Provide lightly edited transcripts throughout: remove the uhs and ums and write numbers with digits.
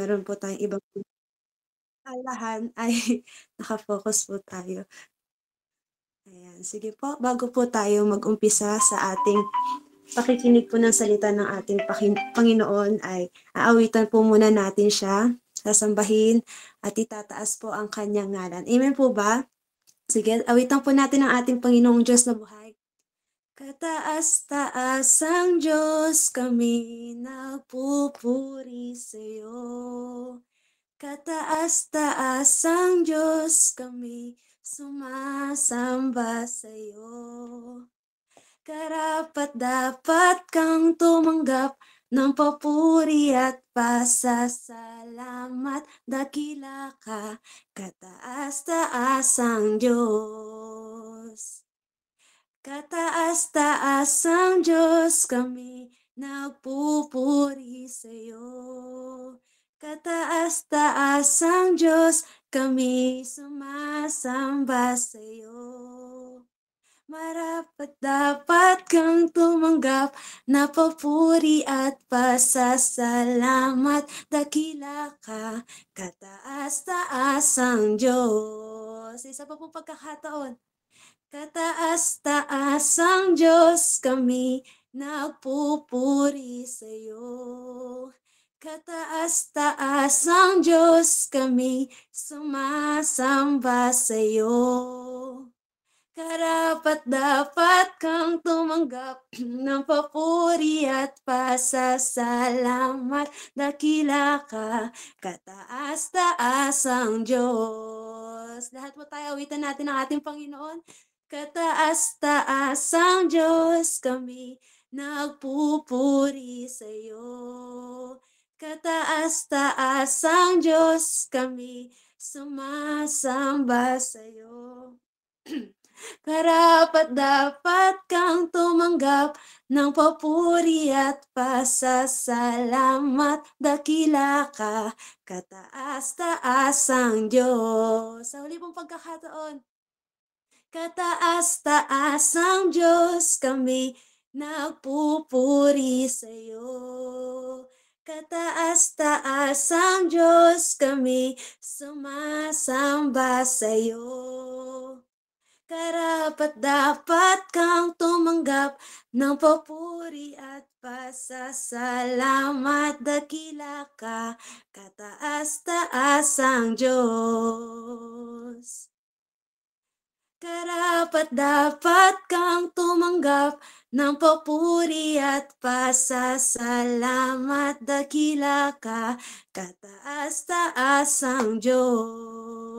meron po tayong ibang alalahan ay naka-focus po tayo. Ayan, sige po, bago po tayo mag-umpisa sa ating pakikinig po ng salita ng ating Panginoon ay aawitan po muna natin siya, sasambahin at itataas po ang kanyang ngalan. Amen po ba? Sige, awitan po natin ang ating Panginoong Diyos na buhay. Kataas-taas ang Diyos, kami nagpupuri sa'yo. Kataas-taas ang Diyos, kami sumasamba sa'yo. Karapat-dapat kang tumanggap ng papuri at pasasalamat. Dakila ka, kataas-taas ang Diyos. Kataas-taas ang Diyos, kami nagpupuri sa'yo. Kataas-taas ang Diyos, kami sumasamba sa'yo. Marapat-dapat kang tumanggap na papuri at pasasalamat. Dakila ka, kataas-taas ang Diyos. Isa pa pong pagkakataon. Kataas-taas ang Diyos, kami nagpupuri sa'yo. Kataas-taas ang Diyos, kami sumasamba sa'yo. Karapat-dapat kang tumanggap ng papuri at pasasalamat. Dakila ka, kataas-taas ang Diyos. Lahat mo tayo, awitan natin ang ating Panginoon. Kataas-taas ang Diyos, kami nagpupuri sa'yo. Kataas-taas ang Diyos, kami sumasamba sa'yo. Karapat-dapat kang tumanggap ng papuri at pasasalamat. Dakila ka, kataas-taas ang Diyos. Sa huli pong pagkakataon. Kataas-taas ang Diyos, kami nagpupuri sa'yo. Kataas-taas ang Diyos, kami sumasamba sa'yo. Karapat-dapat kang tumanggap ng papuri at pasasalamat. Dakila ka, kataas-taas ang Diyos. Karapat-dapat kang tumanggap ng papuri at pasasalamat. Dakila ka, kataas-taas ang Diyos.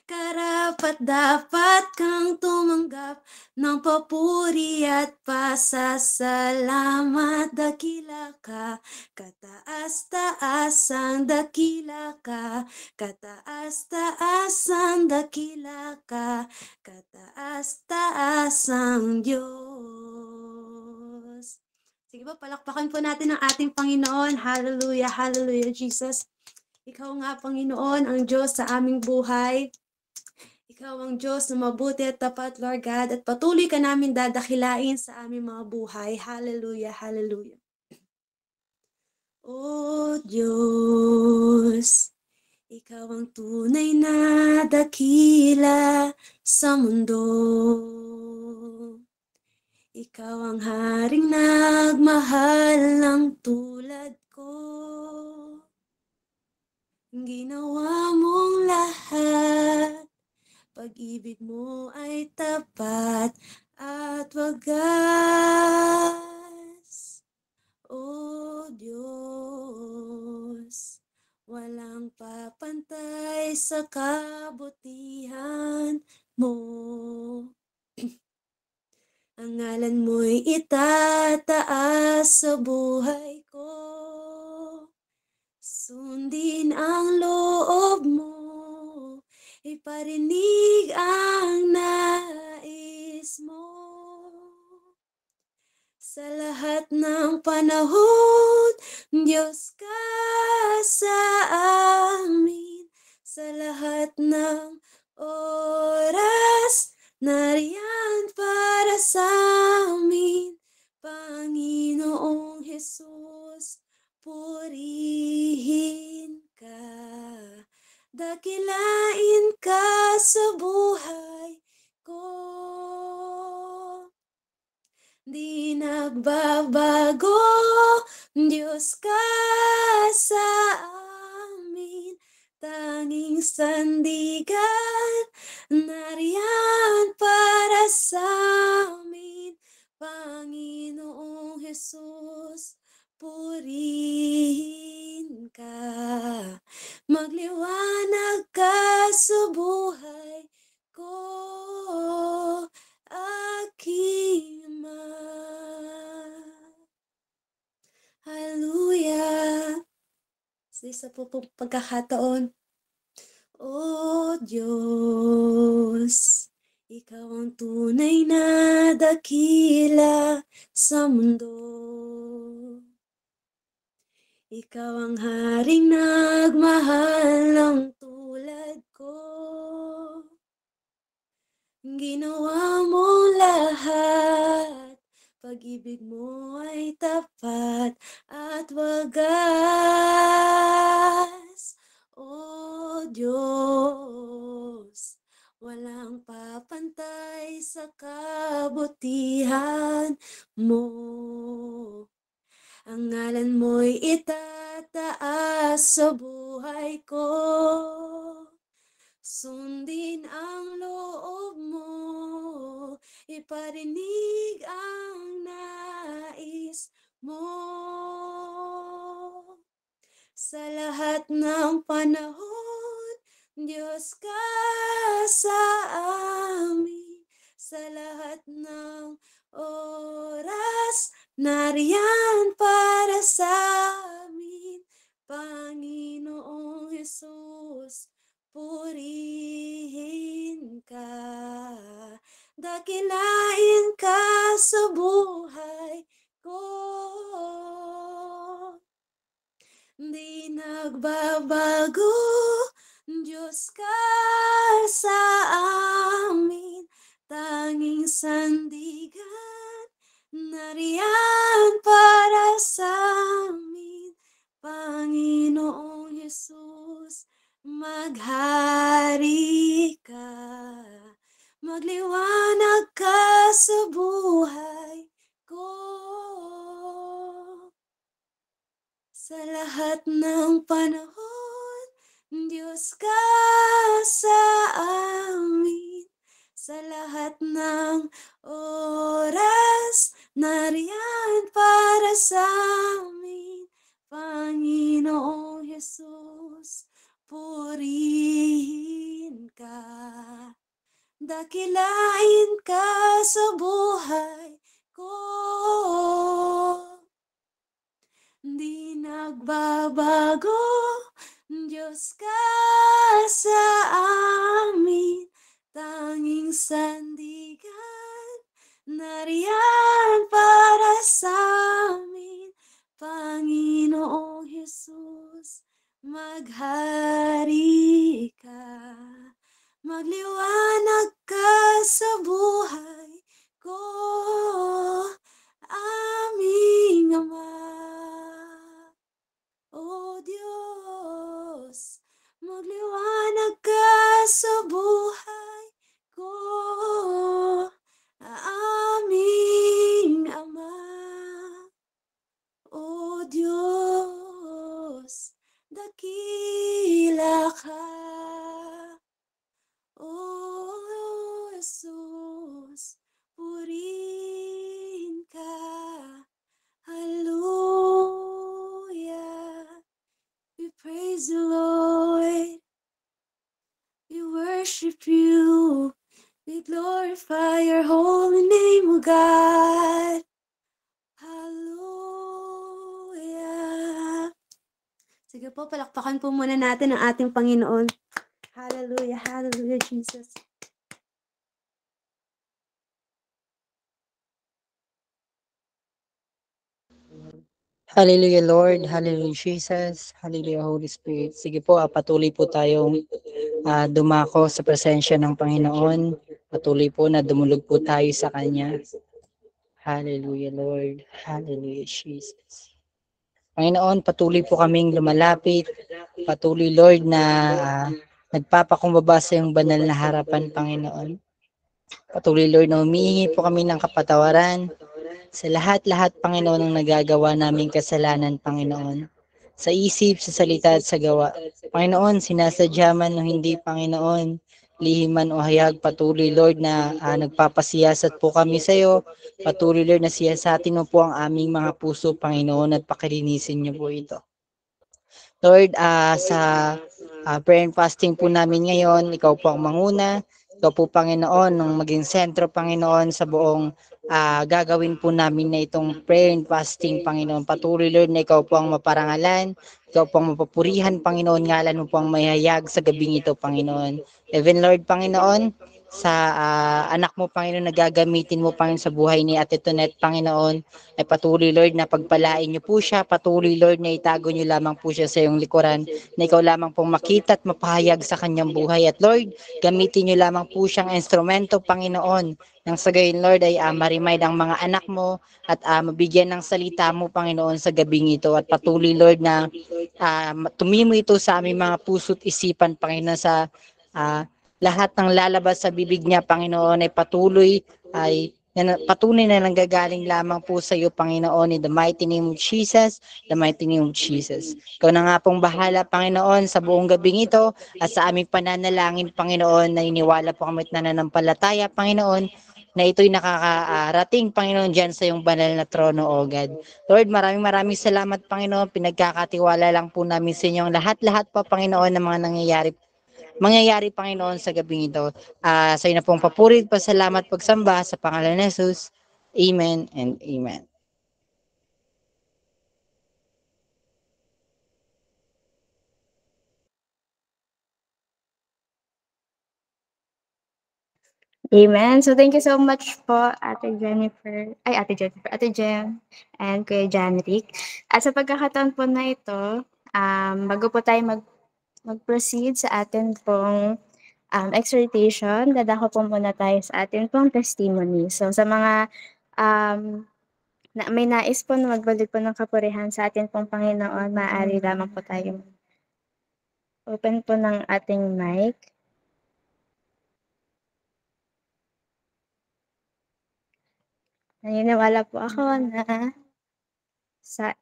Karapat-dapat kang tumanggap ng papuri at pasasalamat. Dakila ka, kataas-taas ang dakila ka, kataas-taas ang dakila ka, kataas-taas ang Diyos. Sige po, palakpakan po natin ang ating Panginoon. Hallelujah, hallelujah, Jesus. Ikaw nga, Panginoon, ang Diyos sa aming buhay. Ikaw ang Diyos na mabuti at tapat, Lord God, at patuloy ka namin dadakilain sa aming mga buhay. Hallelujah, hallelujah. O Diyos, ikaw ang tunay na dakila sa mundo. Ikaw ang haring nagmahal ng tulad ko. Ginawa mong lahat, pag-ibig mo ay tapat at wagas. O Diyos, walang papantay sa kabutihan mo. Ang ngalan mo'y itataas sa buhay ko. Sundin ang loob mo, iparinig ang nais mo. Sa lahat ng panahon, Diyos ka sa amin. Sa lahat ng oras, nariyan para sa amin. Panginoong Jesus, purihin ka. Dakilain ka sa buhay ko. Di nagbabago, Diyos ka sa amin, tanging sandigan, nariyan para sa amin, Panginoong Jesus, purihin ka. Magliwanag ka sa buhay ko, aking Ama. Hallelujah! Sa isa po pong pagkakataon, O Diyos, Ikaw ang tunay na dakila sa mundo. Ikaw ang haring nagmahal ng tulad ko. Ginawa mo lahat, pag-ibig mo ay tapat at wagas. O Diyos, walang papantay sa kabutihan mo. Ang ngalan mo'y itataas sa buhay ko. Sundin ang loob mo, iparinig ang nais mo. Sa lahat ng panahon, Diyos ka sa amin. Sa lahat ng oras, nariyan para sa amin, Panginoong Jesus, purihin ka. Dakilain ka sa buhay ko. Di nagbabago, Diyos ka sa amin, tanging sandigan, nariyan para sa amin, Panginoong Jesus, maghari ka. Magliwanag ka sa buhay ko. Sa lahat ng panahon, Diyos ka sa amin. Sa lahat ng oras, nariyan para sa amin, Panginoong Jesus, purihin ka. Dakilain ka sa buhay ko. Di nagbabago, Diyos ka sa amin, tanging sandigan, nariyan para sa amin, Panginoong Jesus, maghari ka. Magliwanag ka sa buhay ko, aming Ama. O Diyos, magliwanag ka sa buhay ko, aming Ama. O Diyos, dakila ka. O Jesus, purihin ka. Hallelujah. We praise you, Lord. We worship you. We glorify your holy name, O God. Hallelujah. Sige po, palakpakan po muna natin ang ating Panginoon. Hallelujah, hallelujah, Jesus. Hallelujah, Lord. Hallelujah, Jesus. Hallelujah, Holy Spirit. Sige po, patuloy po tayong dumako sa presensya ng Panginoon. Patuloy po na dumulog po tayo sa Kanya. Hallelujah, Lord. Hallelujah, Jesus. Panginoon, patuloy po kaming lumalapit. Patuloy, Lord, na nagpapakumbaba sa iyong banal na harapan, Panginoon. Patuloy, Lord, na humihingi po kami ng kapatawaran sa lahat-lahat, Panginoon, ng nagagawa naming kasalanan, Panginoon. Sa isip, sa salita at sa gawa. Panginoon, sinasadya man o hindi, Panginoon, lihim man o hayag, patuloy, Lord, na nagpapasiyasat po kami sa iyo. Patuloy, Lord, na siyasatin mo po ang aming mga puso, Panginoon, at pakilinisin niyo po ito. Lord, sa prayer and fasting po namin ngayon, ikaw po ang manguna. Ikaw po, Panginoon, nung maging sentro, Panginoon, sa buong gagawin po namin na itong prayer and fasting, Panginoon. Patuloy, Lord, na ikaw po ang maparangalan. Ikaw po ang mapapurihan, Panginoon. Ngalan mo po ang mayayag sa gabing ito, Panginoon. Even, Lord, Panginoon, sa anak mo, Panginoon, na gagamitin mo, Panginoon, sa buhay ni Ate Tonet, Panginoon, ay patuloy, Lord, na pagpalain niyo po siya. Patuloy, Lord, na itago niyo lamang po siya sa iyong likuran, na ikaw lamang pong makita at mapahayag sa kanyang buhay. At Lord, gamitin niyo lamang po siyang instrumento, Panginoon, nang sa gayon, Lord, ay ma-remind ang mga anak mo at mabigyan ng salita mo, Panginoon, sa gabing ito. At patuloy, Lord, na tumimo ito sa aming mga puso't isipan, Panginoon, sa lahat ng lalabas sa bibig niya, Panginoon, ay patunay na nanggagaling lamang po sa iyo, Panginoon, in the mighty name of Jesus, the mighty name of Jesus. Ikaw na nga pong bahala, Panginoon, sa buong gabing ito at sa aming pananalangin, Panginoon, na iniwala po kami at nananampalataya, Panginoon, na ito'y nakakarating, Panginoon, dyan sa iyong banal na trono, O God. Lord, maraming salamat, Panginoon. Pinagkakatiwala lang po namin sa inyo ang lahat-lahat po, Panginoon, ng mga mangyayari, Panginoon, sa gabing ito. Sa iyo na pong papurit, pasalamat, pagsamba sa pangalan ni Jesus. Amen and amen. Amen. So, thank you so much po, Ate Jem, and Kuya Janrick. At sa pagkakataon po na ito, bago po tayo mag-proceed sa atin pong exhortation, dadako po muna tayo sa atin pong testimony. So, sa mga may nais po na magbalik po ng kapurihan sa atin pong Panginoon, maaari lamang po tayo open po ng ating mic. Naniniwala po ako na sa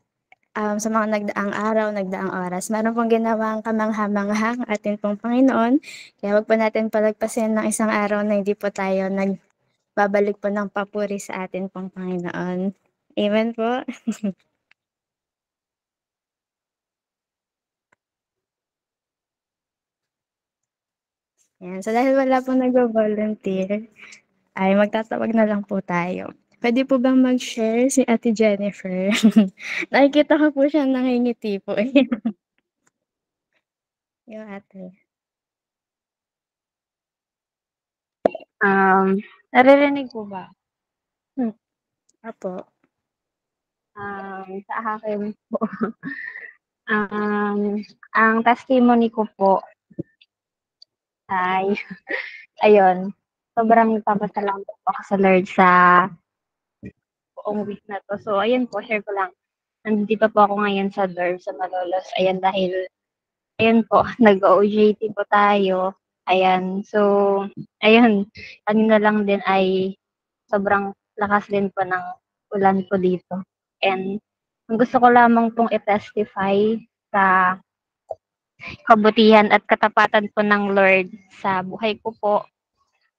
mga nagdaang araw, nagdaang oras, meron pong ginawang kamangha-manghang atin pong Panginoon. Kaya wag po natin palagpasin ng isang araw na hindi po tayo nagbabalik po ng papuri sa atin pong Panginoon. Amen po. Yan. So dahil wala pong nag-volunteer, ay magtatawag na lang po tayo. Pwede po bang mag-share si Ate Jennifer? Nakikita ko po siya nangingiti po. Yung ate. Naririnig po ba? Apo. Sa akin po, ang testimony ko po ay, ayun, sobrang nagpapasalamat po ako sa Lord sa buong week na 'to. So ayun po, share ko lang. Nandito po ako ngayon sa dorm sa Malolos. Ayan, dahil ayun po, nag-OJT po tayo. Ayan, so ayun, kanina lang din ay sobrang lakas din po ng ulan po dito. And ang gusto ko lamang pong i-testify sa kabutihan at katapatan po ng Lord sa buhay ko po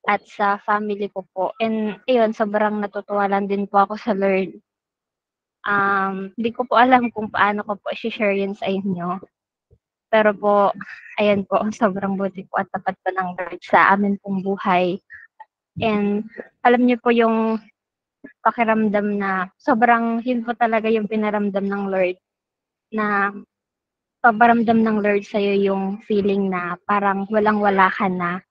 at sa family ko po. And ayun, sobrang natutuwa lang din po ako sa Lord. Hindi ko po alam kung paano ko po i-share yun sa inyo. Pero po, ayan po, sobrang buti po at tapat po ng Lord sa amin pong buhay. And alam niyo po yung pakiramdam na sobrang yun po talaga yung pinaramdam ng Lord, na paparamdam ng Lord sa'yo yung feeling na parang walang-wala ka na.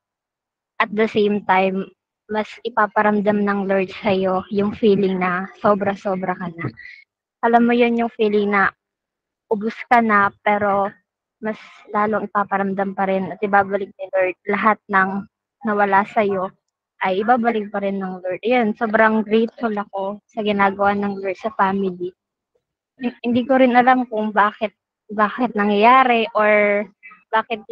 At the same time, mas ipaparamdam ng Lord sa'yo yung feeling na sobra-sobra ka na. Alam mo yun yung feeling na ubos ka na, pero mas lalong ipaparamdam pa rin at ibabalik ni Lord lahat ng nawala sa'yo ay ibabalik pa rin ng Lord. Ayan, sobrang grateful ako sa ginagawa ng Lord sa family. hindi ko rin alam kung bakit nangyayari or bakit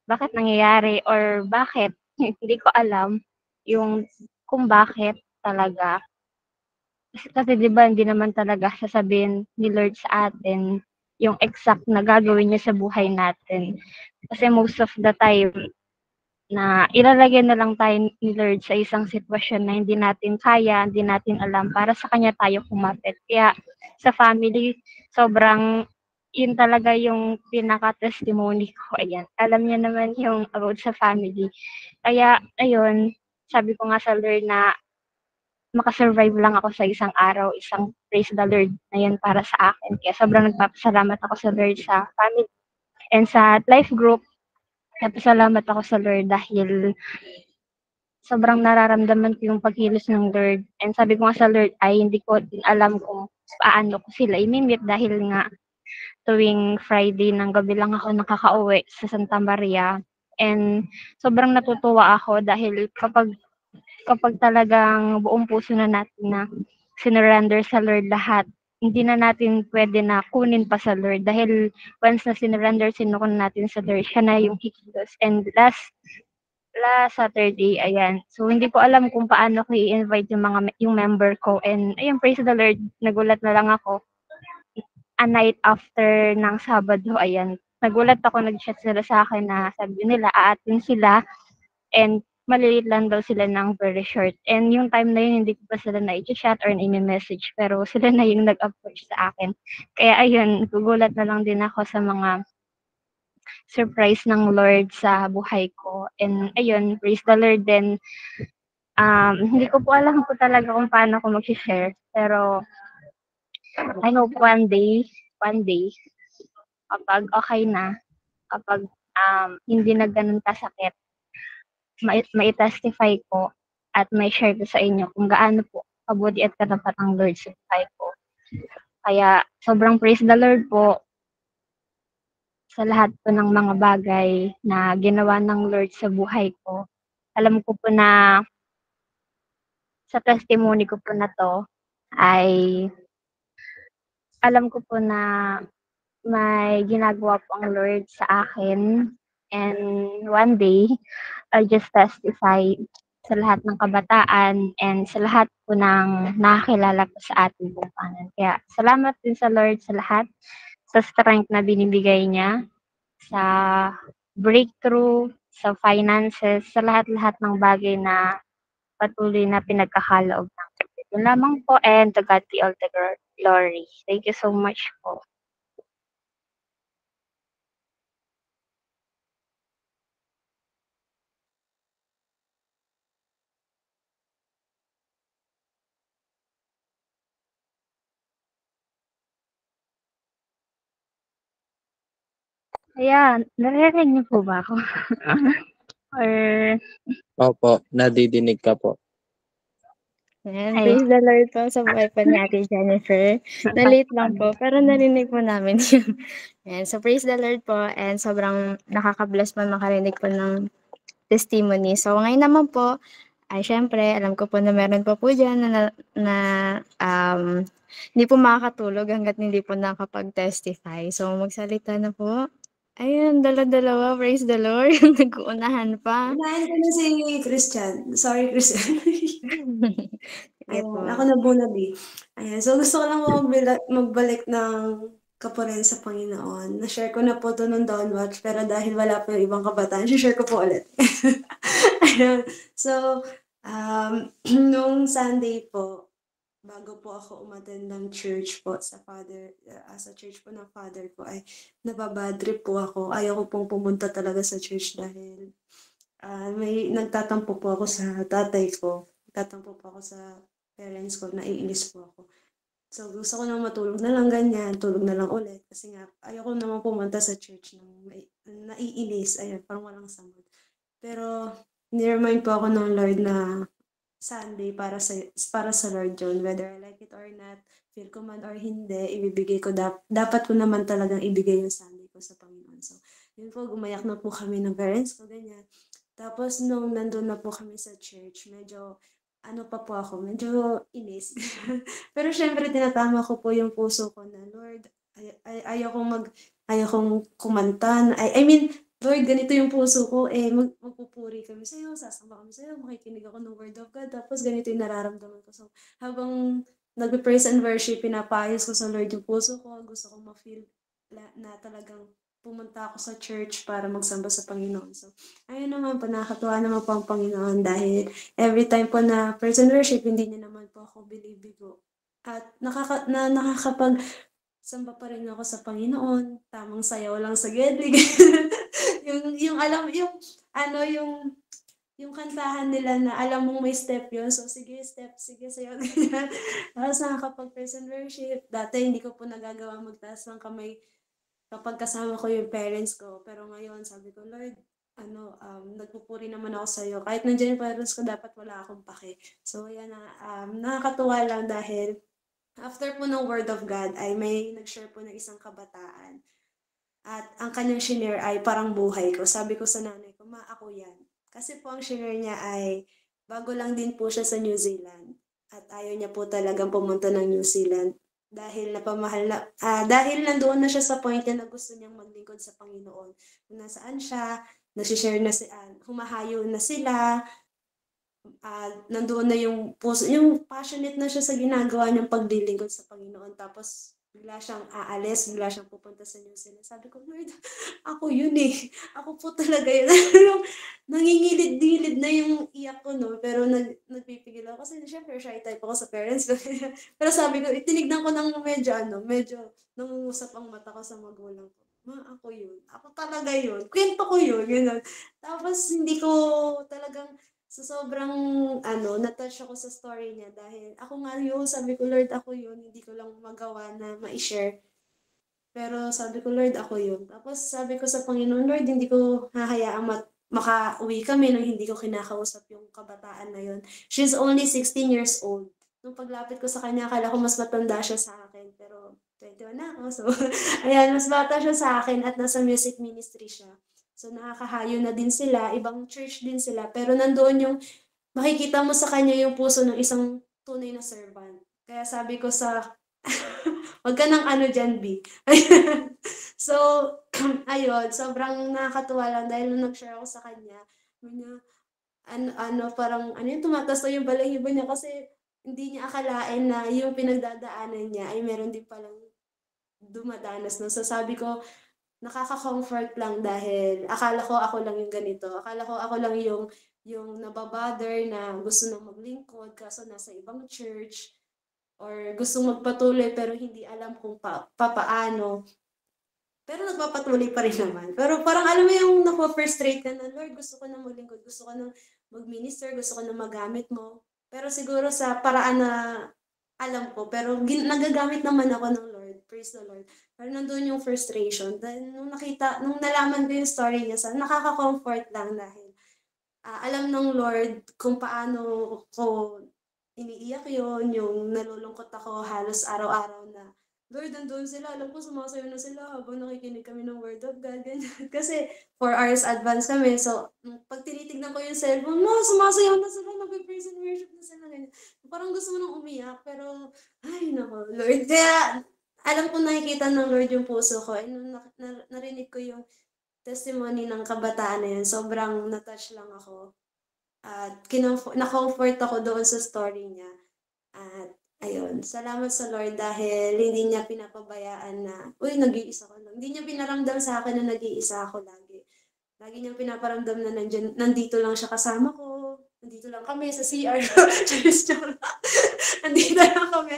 bakit nangyayari or bakit hindi ko alam yung kung bakit talaga. Kasi 'di ba hindi naman talaga sasabihin ni Lord sa atin yung exact na gagawin niya sa buhay natin. Kasi most of the time na ilalagay na lang tayo ni Lord sa isang sitwasyon na hindi natin kaya, hindi natin alam para sa kanya tayo kumapit. Kaya sa family, sobrang yun talaga yung pinaka-testimony ko, ayan. Alam niya naman yung about sa family. Kaya ayun, sabi ko nga sa Lord na maka-survive lang ako sa isang araw, isang praise the Lord na yun para sa akin. Kaya sobrang nagpapasalamat ako sa Lord sa family and sa life group. Nagpasalamat ako sa Lord dahil sobrang nararamdaman ko yung pagkilos ng Lord. And sabi ko nga sa Lord ay hindi ko din alam kung paano ko sila imimit dahil nga tuwing Friday ng gabi lang ako nakakauwi sa Santa Maria. And sobrang natutuwa ako dahil kapag talagang buong puso na natin na sinurrender sa Lord lahat, hindi na natin pwede na kunin pa sa Lord dahil once na sinurrender, sinukon natin sa Lord, siya na yung kikilos. And last Saturday, ayan. So, hindi ko alam kung paano ko i-invite yung member ko. And ayun, praise the Lord, nagulat na lang ako. A night after ng Sabado, ayan. Nagulat ako, nag-chat sila sa akin na sabi nila, aatin sila and maliliit lang daw sila ng very short. And yung time na yun, hindi ko pa sila na-chat or na-message. Pero sila na yung nag-approach sa akin. Kaya ayun, gugulat na lang din ako sa mga surprise ng Lord sa buhay ko. And ayun, praise the Lord din. Hindi ko po alam po talaga kung paano ko mag-share. Pero I hope one day, kapag okay na, kapag hindi na ganun kasakit, mai-testify ko at mai-share ko sa inyo kung gaano po kabuti at katapat ang Lord sa buhay ko. Kaya sobrang praise the Lord po sa lahat po ng mga bagay na ginawa ng Lord sa buhay ko. Alam ko po na sa testimony ko po na 'to ay alam ko po na may ginagawa po ang Lord sa akin and one day I'll just testify sa lahat ng kabataan and sa lahat po ng nakakilala po sa ating bungkanan. Kaya salamat din sa Lord sa lahat, sa strength na binibigay niya, sa breakthrough, sa finances, sa lahat-lahat ng bagay na patuloy na pinagkakaloob ng Lord. Yun lamang po and to God be all the glory. Thank you so much po. Ayan, naririnig niyo po ba ako? Or Opo, nadidinig ka po. Ayan, Ay. praise the Lord po sa buhay po ni Ate Jennifer. Na-late lang po, pero narinig po namin yun. Ayan, so praise the Lord po and sobrang nakaka-bless po makarinig po ng testimony. So ngayon naman po, ay syempre, alam ko po na meron pa po dyan hindi po makakatulog hanggat hindi po nakapag-testify. So magsalita na po. Ayun, dala-dalawa, praise the Lord. Nag-uunahan pa. Unahin ko na si Christian. Sorry, Christian. Sige po. Ayan, ako na bunabi. Ayan, so gusto ko lang magbalik ng kapuren sa Panginoon. Na-share ko na po to nung Dawn Watch, pero dahil wala po yung ibang kabataan, share ko po ulit. Ayan, so, nung Sunday po, bago po ako umattend ng church po sa church po ng father ko, ay nababad trip po ako. Ayaw ko pong pumunta talaga sa church dahil may nagtatampo po ako sa tatay ko. Nagtatampo po ako sa parents ko, naiinis po ako. So, gusto ko nang matulog na lang ganyan, tulog na lang ulit. Kasi nga, ayoko naman pumunta sa church nang naiinis. Ayun, parang walang samad. Pero, niremind po ako ng Lord na Sunday para sa Lord yun. Whether I like it or not, feel ko man or hindi, ibibigay ko, dapat ko naman talagang ibigay yung Sunday ko sa Panginoon. So, yun po, gumayak na po kami ng parents ko, ganyan. Tapos, nung nandun na po kami sa church, medyo ano pa po ako, medyo inis. Pero syempre tinatama ko po yung puso ko na, Lord, ayokong kumanta. I mean, Lord, ganito yung puso ko, magpupuri kami sa'yo, sasamba kami sa'yo, makikinig ako ng Word of God, tapos ganito yung nararamdaman ko. So, habang nagbe-praise and worship, pinapayos ko sa Lord yung puso ko, gusto ko ma-feel na talagang pumunta ako sa church para magsamba sa Panginoon. So, ayun naman po, nakakatuwa naman po ang Panginoon dahil every time po na praise and worship, hindi niya naman po ako binibigo. At nakakapag-samba pa rin ako sa Panginoon, tamang sayaw lang sa gedli. yung alam, yung kantahan nila na alam mong may step yun. So, sige, step, sige, sayaw. Tapos nakakapag-praise and worship. Dati hindi ko po nagagawa magtaas ng kamay kapag kasama ko yung parents ko. Pero ngayon, sabi ko, Lord, nagpupuri naman ako sa'yo. Kahit nandiyan yung parents ko, dapat wala akong pake. So, yan na, nakakatuwa lang dahil after po ng Word of God, ay may nag-share po ng isang kabataan. At ang kanyang shinare ay parang buhay ko. Sabi ko sa nanay ko, ma, ako yan. Kasi po ang shinare niya ay bago lang din po siya sa New Zealand. At ayaw niya po talagang pumunta ng New Zealand dahil dahil nandoon na siya sa point na gusto niyang maglingkod sa Panginoon. Kung nasaan siya, nasi-share na humahayo na sila, nandoon na yung puso, yung passionate na siya sa ginagawa niyang paglilingkod sa Panginoon. Tapos bigla siyang aalis, bigla siyang pupunta sa New Zealand. Sabi ko, Lord, ako yun eh. Ako po talaga yun. Nangingilid-gilid na yung iyak ko, no? Pero nagpipigil ako kasi syempre shy type ako sa parents ko. Pero sabi ko, itinignan ko ng medyo nangungusap ang mata ko sa magulang ko. Ma, ako yun. Ako talaga yun. Kwento ko yun. Ganun. Tapos hindi ko talagang sobrang na-touch ako sa story niya dahil ako nga yun, sabi ko, Lord, ako yun. Hindi ko lang magawa na ma-share. Pero sabi ko, Lord, ako yun. Tapos sabi ko sa Panginoon, Lord, hindi ko hahayaang makauwi kami nang hindi ko kinakausap yung kabataan na yun. She's only 16 years old. Nung paglapit ko sa kanya, akala ko mas matanda siya sa akin. Pero 21 na ako. So, ayan, mas bata siya sa akin at nasa music ministry siya. So, nakakahayo na din sila. Ibang church din sila. Pero nandoon yung makikita mo sa kanya yung puso ng isang tunay na servant. Kaya sabi ko wag ka ng ano dyan, B. So, ayun, sobrang nakakatuwa lang dahil nung nag-share ako sa kanya, parang, yung tumataas na yung balahibo niya kasi hindi niya akalain na yung pinagdadaanan niya ay meron din palang dumadanas. No? So, sabi ko, nakaka-comfort lang dahil akala ko ako lang yung ganito. Akala ko ako lang yung nababother na gusto nang maglingkod kaso nasa ibang church or gustong magpatuloy pero hindi alam kung papaano. Pero nagpapatuloy pa rin naman. Pero parang alam mo yung napo-frustrate ka na, Lord, gusto ko na maglingkod, gusto ko na mag-minister, gusto ko na magamit mo. Pero siguro sa paraan na alam ko, pero nagagamit naman ako ng Lord. Praise the Lord. Pero nandun yung frustration. Dahil nung nalaman ko yung story niya, nakaka-comfort lang dahil alam ng Lord kung paano ko iniiyak yun, yung nalulungkot ako halos araw-araw na, Lord, nandun sila, alam ko sumasayo na sila habang nakikinig kami ng Word of God, ganyan. Kasi 4 hours advance kami, so pag tinitignan ko yung cellphone, sumasayaw na sila, nag-praise and worship na sila, ganyan. Parang gusto mo nang umiyak, pero, ay nako, Lord. Kaya, alam ko nakikita ng Lord yung puso ko, and nung narinig ko yung testimony ng kabataan na yun, sobrang na-touch lang ako. At na-comfort ako doon sa story niya. At ayun, salamat sa Lord dahil hindi niya pinapabayaan na, uy, nag-iisa ko lang. Hindi niya pinaramdam sa akin na nag-iisa ako lagi. Lagi niyang pinaparamdam na nandito lang siya kasama ko. Nandito lang kami sa CR. Nandito lang kami.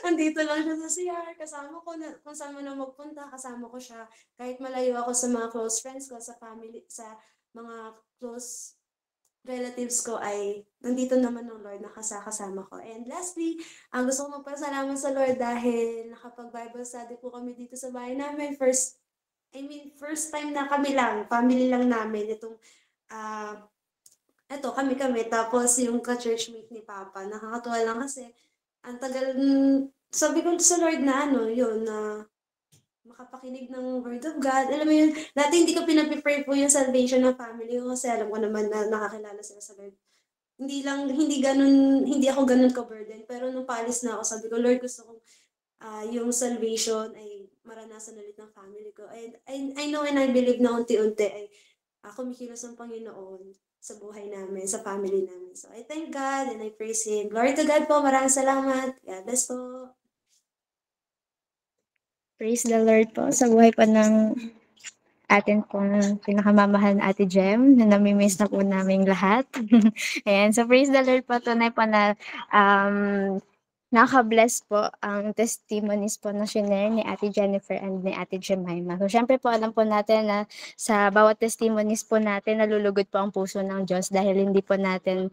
Nandito lang siya sa CR. Kasama ko na, kung saan man na magpunta, kasama ko siya. Kahit malayo ako sa mga close friends ko, sa family, sa mga close relatives ko ay nandito naman ng Lord nakasama ko. And lastly, gusto ko magpasalamat sa Lord dahil nakapag-Bible study po kami dito sa bahay namin. First time na kami lang, family lang namin. Kami. Tapos yung ka-churchmate ni Papa. Nakakatuwa lang kasi ang tagal, sabi ko sa Lord na na makapakinig ng Word of God. Alam mo yun, dati hindi ko pinag-pray po yung salvation ng family ko kasi alam ko naman na nakakilala sila sa Lord. hindi ako ganun ka-burden. Pero nung paalis na ako, sabi ko, Lord, gusto kong yung salvation ay maranasan ulit ng family ko. And I know and I believe na unti-unti ay kumikilos ang Panginoon sa buhay namin, sa family namin. So I thank God and I praise Him. Glory to God po. Maraming salamat. God bless po. Praise the Lord po sa buhay po ng atin pong pinakamamahal na Ate Jem na namimiss na po naming lahat. Ayan, so praise the Lord po. Tunay po na nakaka-bless po ang testimonies po na shinare ni Ate Jennifer and ni Ate Jemima. So, syempre po, alam po natin na sa bawat testimonies po natin, nalulugod po ang puso ng Diyos dahil hindi po natin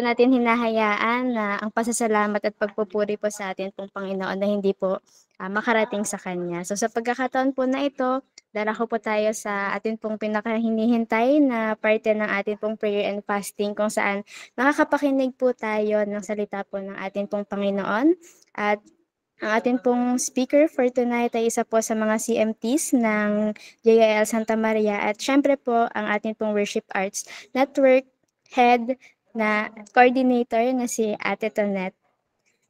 hinahayaan na ang pasasalamat at pagpupuri po sa atin pong Panginoon na hindi po makarating sa Kanya. So, sa pagkakataon po na ito, darako po tayo sa atin pong pinakahinihintay na parte ng atin pong prayer and fasting kung saan makakapakinig po tayo ng salita po ng atin pong Panginoon. At ang atin pong speaker for tonight ay isa po sa mga CMTs ng JIL Santa Maria at syempre po ang atin pong Worship Arts Network Head na coordinator na si Ate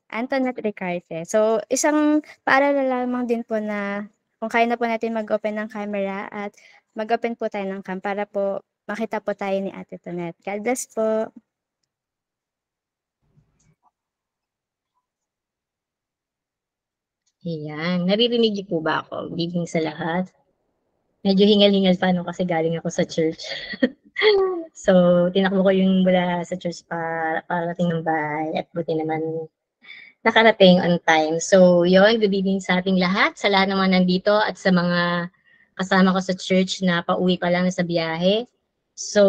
Antoinette Ricarte. So, isang paalala lamang din po na kung kaya na po natin mag-open ng camera at mag-open po tayo ng cam para po makita po tayo ni Ate Tonette. God bless po. Ayan, naririnig niyo po ba ako? Good evening sa lahat. Medyo hingal-hingal pa no kasi galing ako sa church. So, tinakbo ko yung mula sa church parating ng bahay at buti naman nakarating on time. So, yon, good evening sa ating lahat, sa lahat naman nandito at sa mga kasama ko sa church na pauwi pa lang sa biyahe. So,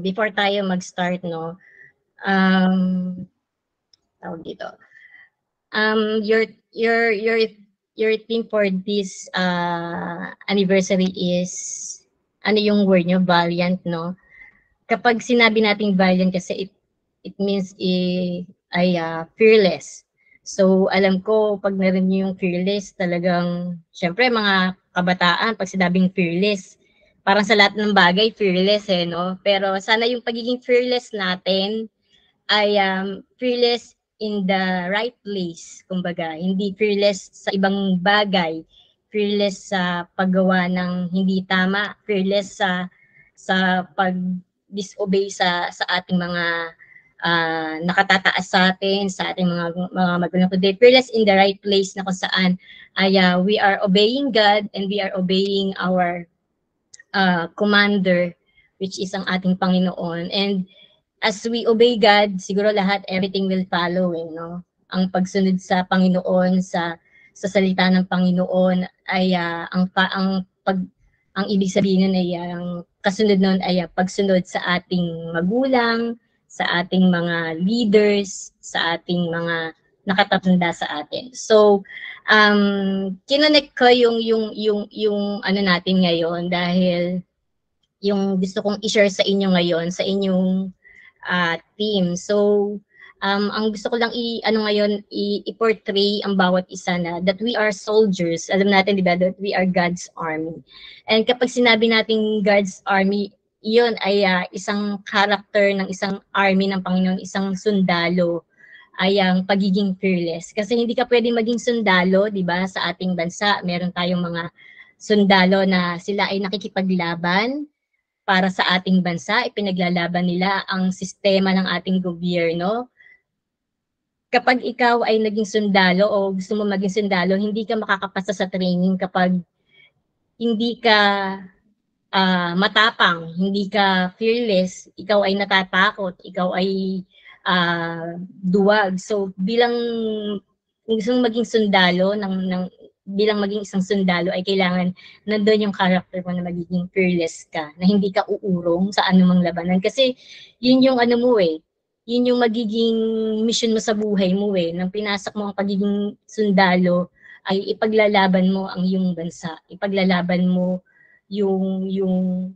before tayo mag-start, no, tawag dito, your theme for this anniversary is, ano yung word nyo, valiant, no? Kapag sinabi nating valiant kasi it means fearless. So, alam ko, pag narinig niyo yung fearless, talagang, syempre, mga kabataan, pag sinabing fearless, parang sa lahat ng bagay, fearless, no? Pero sana yung pagiging fearless natin ay fearless in the right place, kumbaga. Hindi fearless sa ibang bagay, fearless sa paggawa ng hindi tama, fearless sa pag-disobey sa ating mga nakatataas sa atin, sa ating mga magulang, kundi fearless in the right place na kung saan we are obeying God and we are obeying our commander, which is ang ating Panginoon. And as we obey God, siguro lahat, everything will follow, no? Ang pagsunod sa Panginoon, sa salita ng Panginoon ay ang ibig sabihin nun ay ang kasunod nun ay pagsunod sa ating magulang, sa ating mga leaders, sa ating mga nakatatanda sa atin. So, kinonect ko yung ano natin ngayon dahil yung gusto kong i-share sa inyo ngayon, sa inyong team. So, ang gusto ko lang i-portray ang bawat isa na that we are soldiers. Alam natin, di ba, that we are God's army. And kapag sinabi natin God's army, iyon ay isang character ng isang army ng Panginoon, isang sundalo, ay ang pagiging fearless. Kasi hindi ka pwedeng maging sundalo, di ba, sa ating bansa. Meron tayong mga sundalo na sila ay nakikipaglaban para sa ating bansa, ipinaglalaban nila ang sistema ng ating gobyerno. Kapag ikaw ay naging sundalo o gusto mo maging sundalo, hindi ka makakapasa sa training kapag hindi ka matapang, hindi ka fearless, ikaw ay natatakot, ikaw ay duwag. So bilang gusto mong maging sundalo bilang maging isang sundalo ay kailangan nandoon yung character mo na magiging fearless ka, na hindi ka uurong sa anumang labanan. Kasi yun yung ano mo yun yung magiging mission mo sa buhay mo nang pinasak mo ang pagiging sundalo ay ipaglalaban mo ang iyong bansa, ipaglalaban mo yung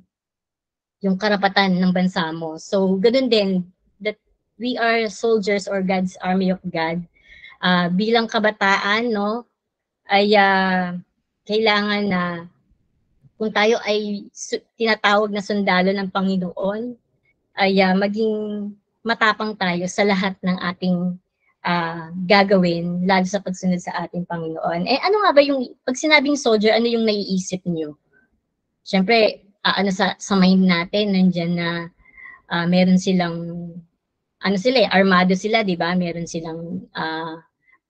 karapatan ng bansa mo. So ganoon din, that we are soldiers or God's army of God. Bilang kabataan, no, ay kailangan na kung tayo ay tinatawag na sundalo ng Panginoon, ay maging matapang tayo sa lahat ng ating gagawin, lalo sa pagsunod sa ating Panginoon. Eh ano nga ba yung, pag sinabing soldier, ano yung naiisip niyo? Siyempre, ano sa mind natin, nandyan na meron silang, ano sila armado sila, di ba? Meron silang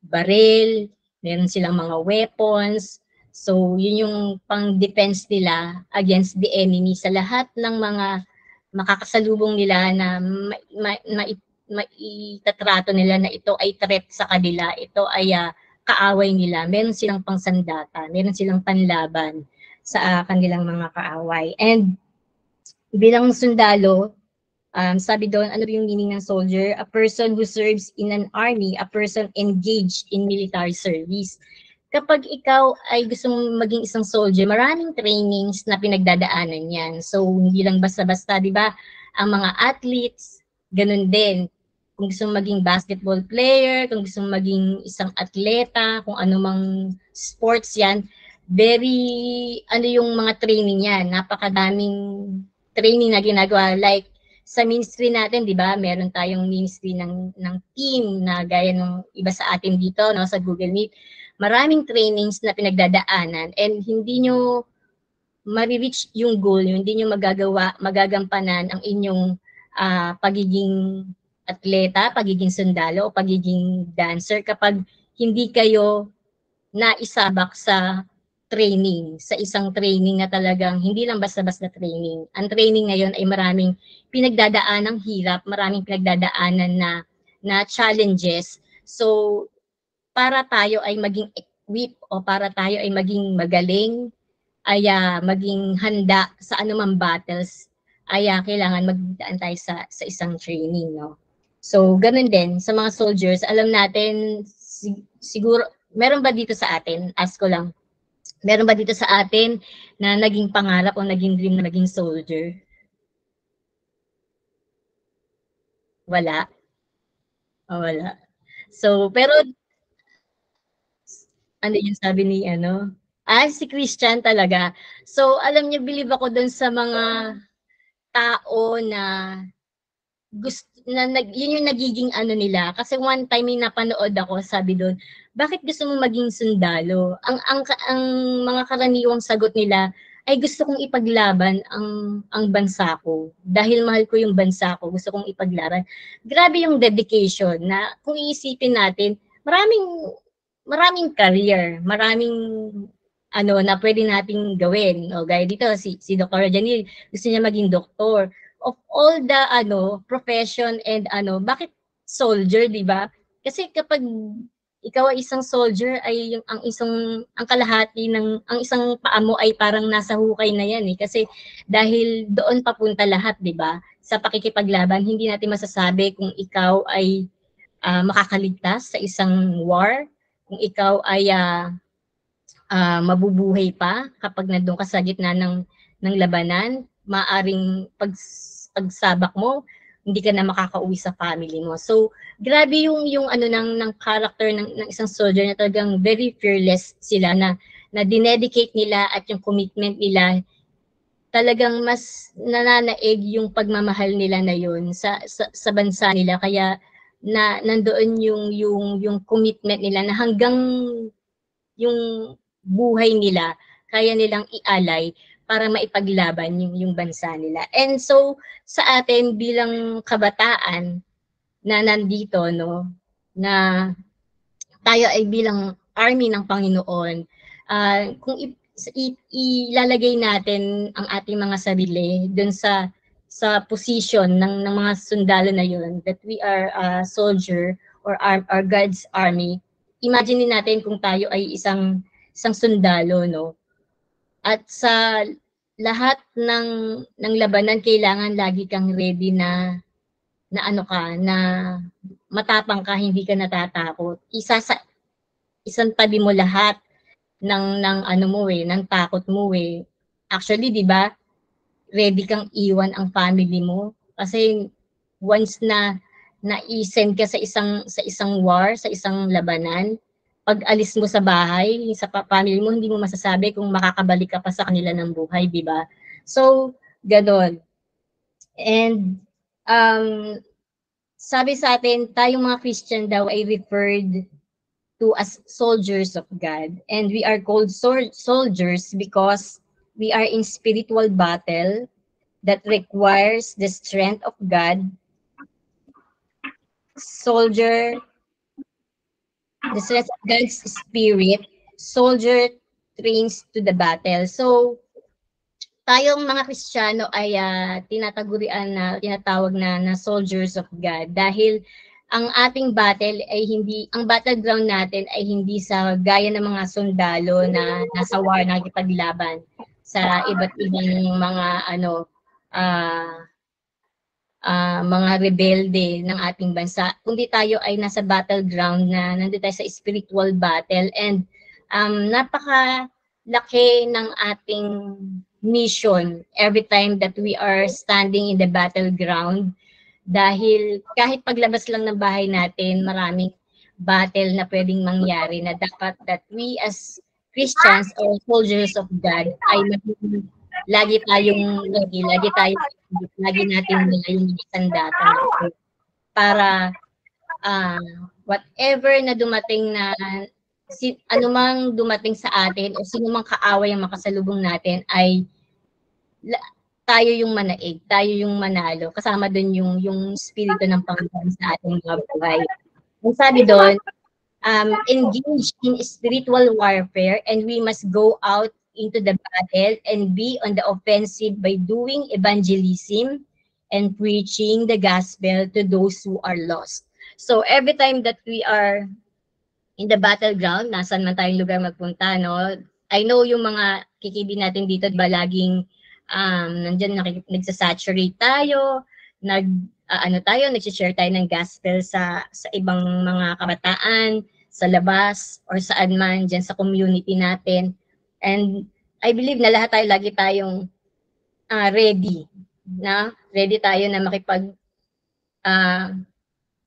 baril, meron silang mga weapons. So, yun yung pang-defense nila against the enemy sa lahat ng mga makakasalubong nila na maitatrato nila na ito ay threat sa kanila, ito ay kaaway nila. Meron silang pangsandata, meron silang panlaban sa kanilang mga kaaway. And bilang sundalo, sabi doon, ano yung meaning ng soldier? A person who serves in an army, a person engaged in military service. Kapag ikaw ay gusto mong maging isang soldier, maraming trainings na pinagdadaanan yan. So, hindi lang basta-basta, di ba? Ang mga athletes, ganun din. Kung gusto mong maging basketball player, kung gusto mong maging isang atleta, kung ano mang sports yan, very, ano yung mga training yan, napakadaming training na ginagawa. Like, sa ministry natin, di ba, meron tayong ministry ng team na gaya ng iba sa atin dito, no, sa Google Meet. Maraming trainings na pinagdadaanan and hindi nyo ma-reach yung goal, hindi nyo magagampanan ang inyong pagiging atleta, pagiging sundalo, o pagiging dancer kapag hindi kayo naisabak sa training, sa isang training na talagang hindi lang basta-basta training. Ang training ngayon ay maraming pinagdadaanan ng hirap, maraming pinagdadaanan na challenges. So, para tayo ay maging equip o para tayo ay maging magaling, ay maging handa sa anumang battles, ay kailangan magdaan tayo sa isang training, no? So, ganun din sa mga soldiers, alam natin siguro meron ba dito sa atin, ask ko lang, meron ba dito sa atin na naging pangarap o naging dream na naging soldier? Wala. Oh, wala. So, pero ano yung sabi ni ano? Si Christian talaga. So, alam niyo, believe ako dun sa mga tao na gusto na yun yung nagiging ano nila. Kasi one time may napanood ako, sabi doon, bakit gusto mo maging sundalo? Ang mga karaniwang sagot nila ay gusto kong ipaglaban ang bansa ko. Dahil mahal ko yung bansa ko, gusto kong ipaglaban. Grabe yung dedication na kung iisipin natin, maraming career, maraming ano na pwede nating gawin. O gaya dito si Dr. Janil, gusto niya maging doktor. Of all the profession and bakit soldier, 'di ba? Kasi kapag ikaw ay isang soldier ay ang kalahati ng ang isang paa mo ay parang nasa hukay na 'yan eh kasi dahil doon papunta lahat, 'di ba? Sa pakikipaglaban, hindi natin masasabi kung ikaw ay makakaligtas sa isang war, kung ikaw ay mabubuhay pa kapag nandoon ka sa gitna ng labanan, maaring pagsabak mo, hindi ka na makakauwi sa family mo. So, grabe yung ano ng character ng isang soldier na talagang very fearless sila na dinedicate nila at yung commitment nila talagang mas nananaig yung pagmamahal nila na yun sa bansa nila kaya nandoon yung commitment nila na hanggang yung buhay nila kaya nilang ialay para maipaglaban yung bansa nila. And so sa atin bilang kabataan na nandito no na tayo ay bilang army ng Panginoon, kung ilalagay natin ang ating mga sarili dun sa position ng mga sundalo na yun that we are a soldier or our God's army. Imagine natin kung tayo ay isang sundalo, no? At sa lahat ng labanan kailangan lagi kang ready na matapang ka, hindi ka natatakot. Isang tabi mo lahat ng takot mo eh. Actually, 'di ba? Ready kang iwan ang family mo kasi once na na-send ka sa isang war, sa isang labanan, pag alis mo sa bahay, sa family mo, hindi mo masasabi kung makakabalik ka pa sa kanila ng buhay, di ba? So, ganon. And sabi sa atin, tayong mga Christian daw ay referred to as soldiers of God. And we are called soldiers because we are in spiritual battle that requires the strength of God. The strength of God's spirit, soldier trains to the battle. So, tayong mga Kristiyano ay tinatawag na soldiers of God dahil ang ating battle ay ang battleground natin ay hindi sa gaya ng mga sundalo na nasa war nakikipaglaban sa iba't ibang mga mga rebelde ng ating bansa, kundi tayo ay nasa battleground na nandito tayo sa spiritual battle, and napakalaki ng ating mission every time that we are standing in the battleground, dahil kahit paglabas lang ng bahay natin, maraming battle na pwedeng mangyari na dapat that we as Christians or soldiers of God ay lagi natin yung sandata para whatever na dumating na anumang dumating sa atin o sino mang kaaway ang makasalubong natin ay tayo yung manaig, tayo yung manalo. Kasama doon yung spirito ng Panginoon sa ating mga buhay. Ang sabi doon, engage in spiritual warfare and we must go out into the battle and be on the offensive by doing evangelism and preaching the gospel to those who are lost. So every time that we are in the battleground, nasan man tayong lugar magpunta, no? I know yung mga kikibi natin dito, diba, laging nandiyan nagsasaturate tayo, nag-share tayo ng gospel sa ibang mga kabataan, sa labas or saan man dyan sa community natin. And I believe na lahat tayo, lagi tayong ready tayo na makipag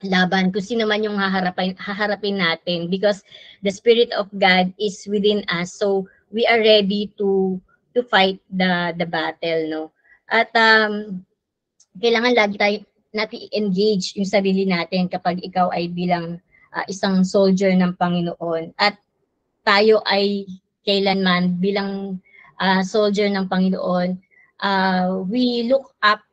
laban kung sino man yung haharapin natin, because the Spirit of God is within us, so we are ready to fight the battle, no? At kailangan lagi tayo natin i-engage yung sarili natin kapag ikaw ay bilang isang soldier ng Panginoon, at tayo ay kailanman bilang soldier ng Panginoon, we look up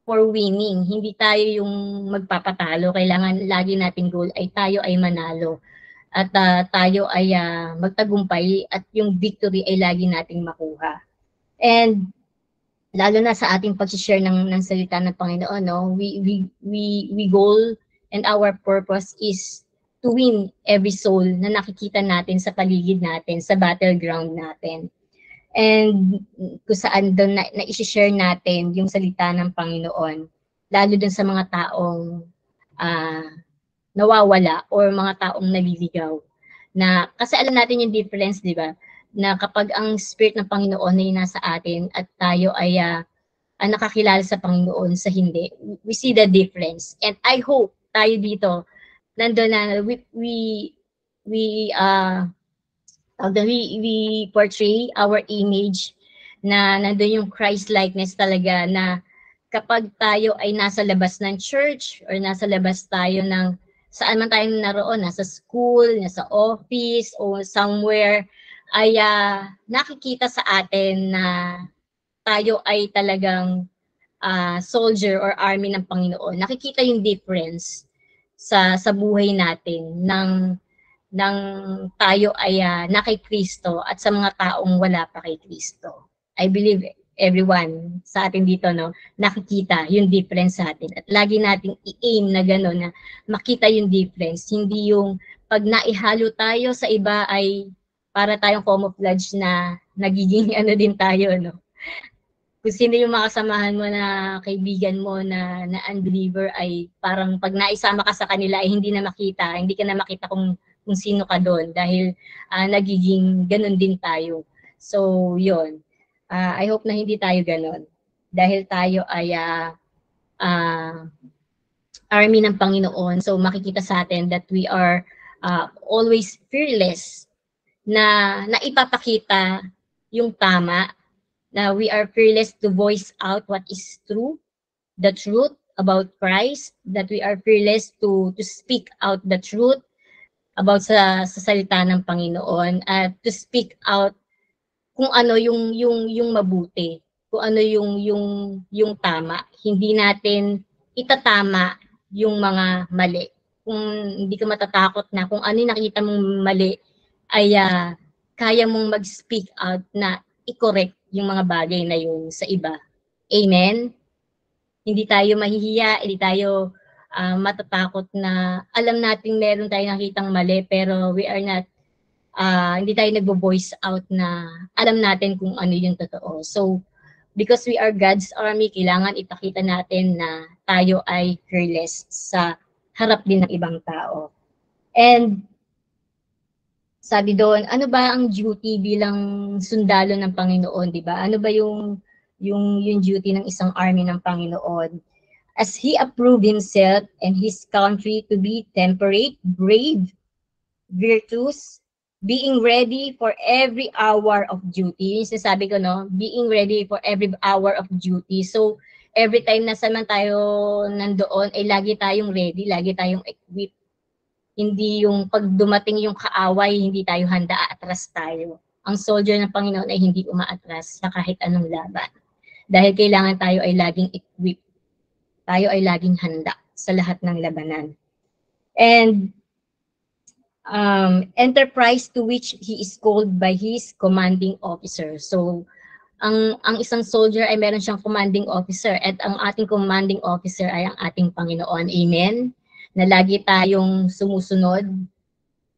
for winning. Hindi tayo yung magpapatalo. Kailangan lagi nating goal ay tayo ay manalo. At tayo ay magtagumpay at yung victory ay lagi nating makuha. And lalo na sa ating pag-share ng salita ng Panginoon, no? We goal and our purpose is to win every soul na nakikita natin sa paligid natin, sa battleground natin. And kung saan doon na i-share natin yung salita ng Panginoon, lalo dun sa mga taong nawawala or mga taong naliligaw. Na, kasi alam natin yung difference, di ba? Na kapag ang Spirit ng Panginoon ay nasa atin at tayo ay nakakilala sa Panginoon sa hindi, we see the difference. And I hope tayo dito, nandun na we portray our image na nandun yung Christ-likeness talaga, na kapag tayo ay nasa labas ng church or nasa labas tayo ng saan man tayo naroon, nasa school, nasa office, o somewhere, ay nakikita sa atin na tayo ay talagang soldier or army ng Panginoon. Nakikita yung difference sa buhay natin ng tayo ay na kay Kristo at sa mga taong wala pa kay Kristo. I believe everyone sa atin dito, no, nakikita yung difference sa atin. At lagi nating i-aim na gano'n, na makita yung difference. Hindi yung pag naihalo tayo sa iba ay para tayong camouflage na nagiging din tayo, no. Kung sino yung makasamahan mo na kaibigan mo na unbeliever, ay parang pag naisama ka sa kanila ay hindi ka na makita kung sino ka doon, dahil nagiging ganun din tayo. So, yun. I hope na hindi tayo ganun. Dahil tayo ay army ng Panginoon. So, makikita sa atin that we are always fearless na ipapakita yung tama, na we are fearless to voice out what is true, the truth about Christ, that we are fearless to speak out the truth about sa salita ng Panginoon, at to speak out kung ano yung mabuti, kung ano yung tama. Hindi natin itatama yung mga mali. Kung hindi ka matatakot na kung ano yung nakita mong mali, ay kaya mong mag-speak out na i-correct yung mga bagay na yun sa iba. Amen? Hindi tayo mahihiya, hindi tayo matatakot na alam natin meron tayong nakitang mali, pero we are not, hindi tayo nagbo-voice out na alam natin kung ano yung totoo. So, because we are God's army, kailangan ipakita natin na tayo ay fearless sa harap din ng ibang tao. And sabi doon, ano ba ang duty bilang sundalo ng Panginoon, di ba? Ano ba yung duty ng isang army ng Panginoon? As He approved Himself and His country to be temperate, brave, virtuous, being ready for every hour of duty. Yung sinasabi ko, no? Being ready for every hour of duty. So, every time na saan man tayo nandoon, ay lagi tayong ready, lagi tayong equipped. Hindi yung pag dumating yung kaaway, hindi tayo handa, atras tayo. Ang soldier ng Panginoon ay hindi umaatras sa kahit anong laban. Dahil kailangan tayo ay laging equipped. Tayo ay laging handa sa lahat ng labanan. And enterprise to which he is called by his commanding officer. So, ang isang soldier ay meron siyang commanding officer, at ang ating commanding officer ay ang ating Panginoon. Amen? Na lagi tayong sumusunod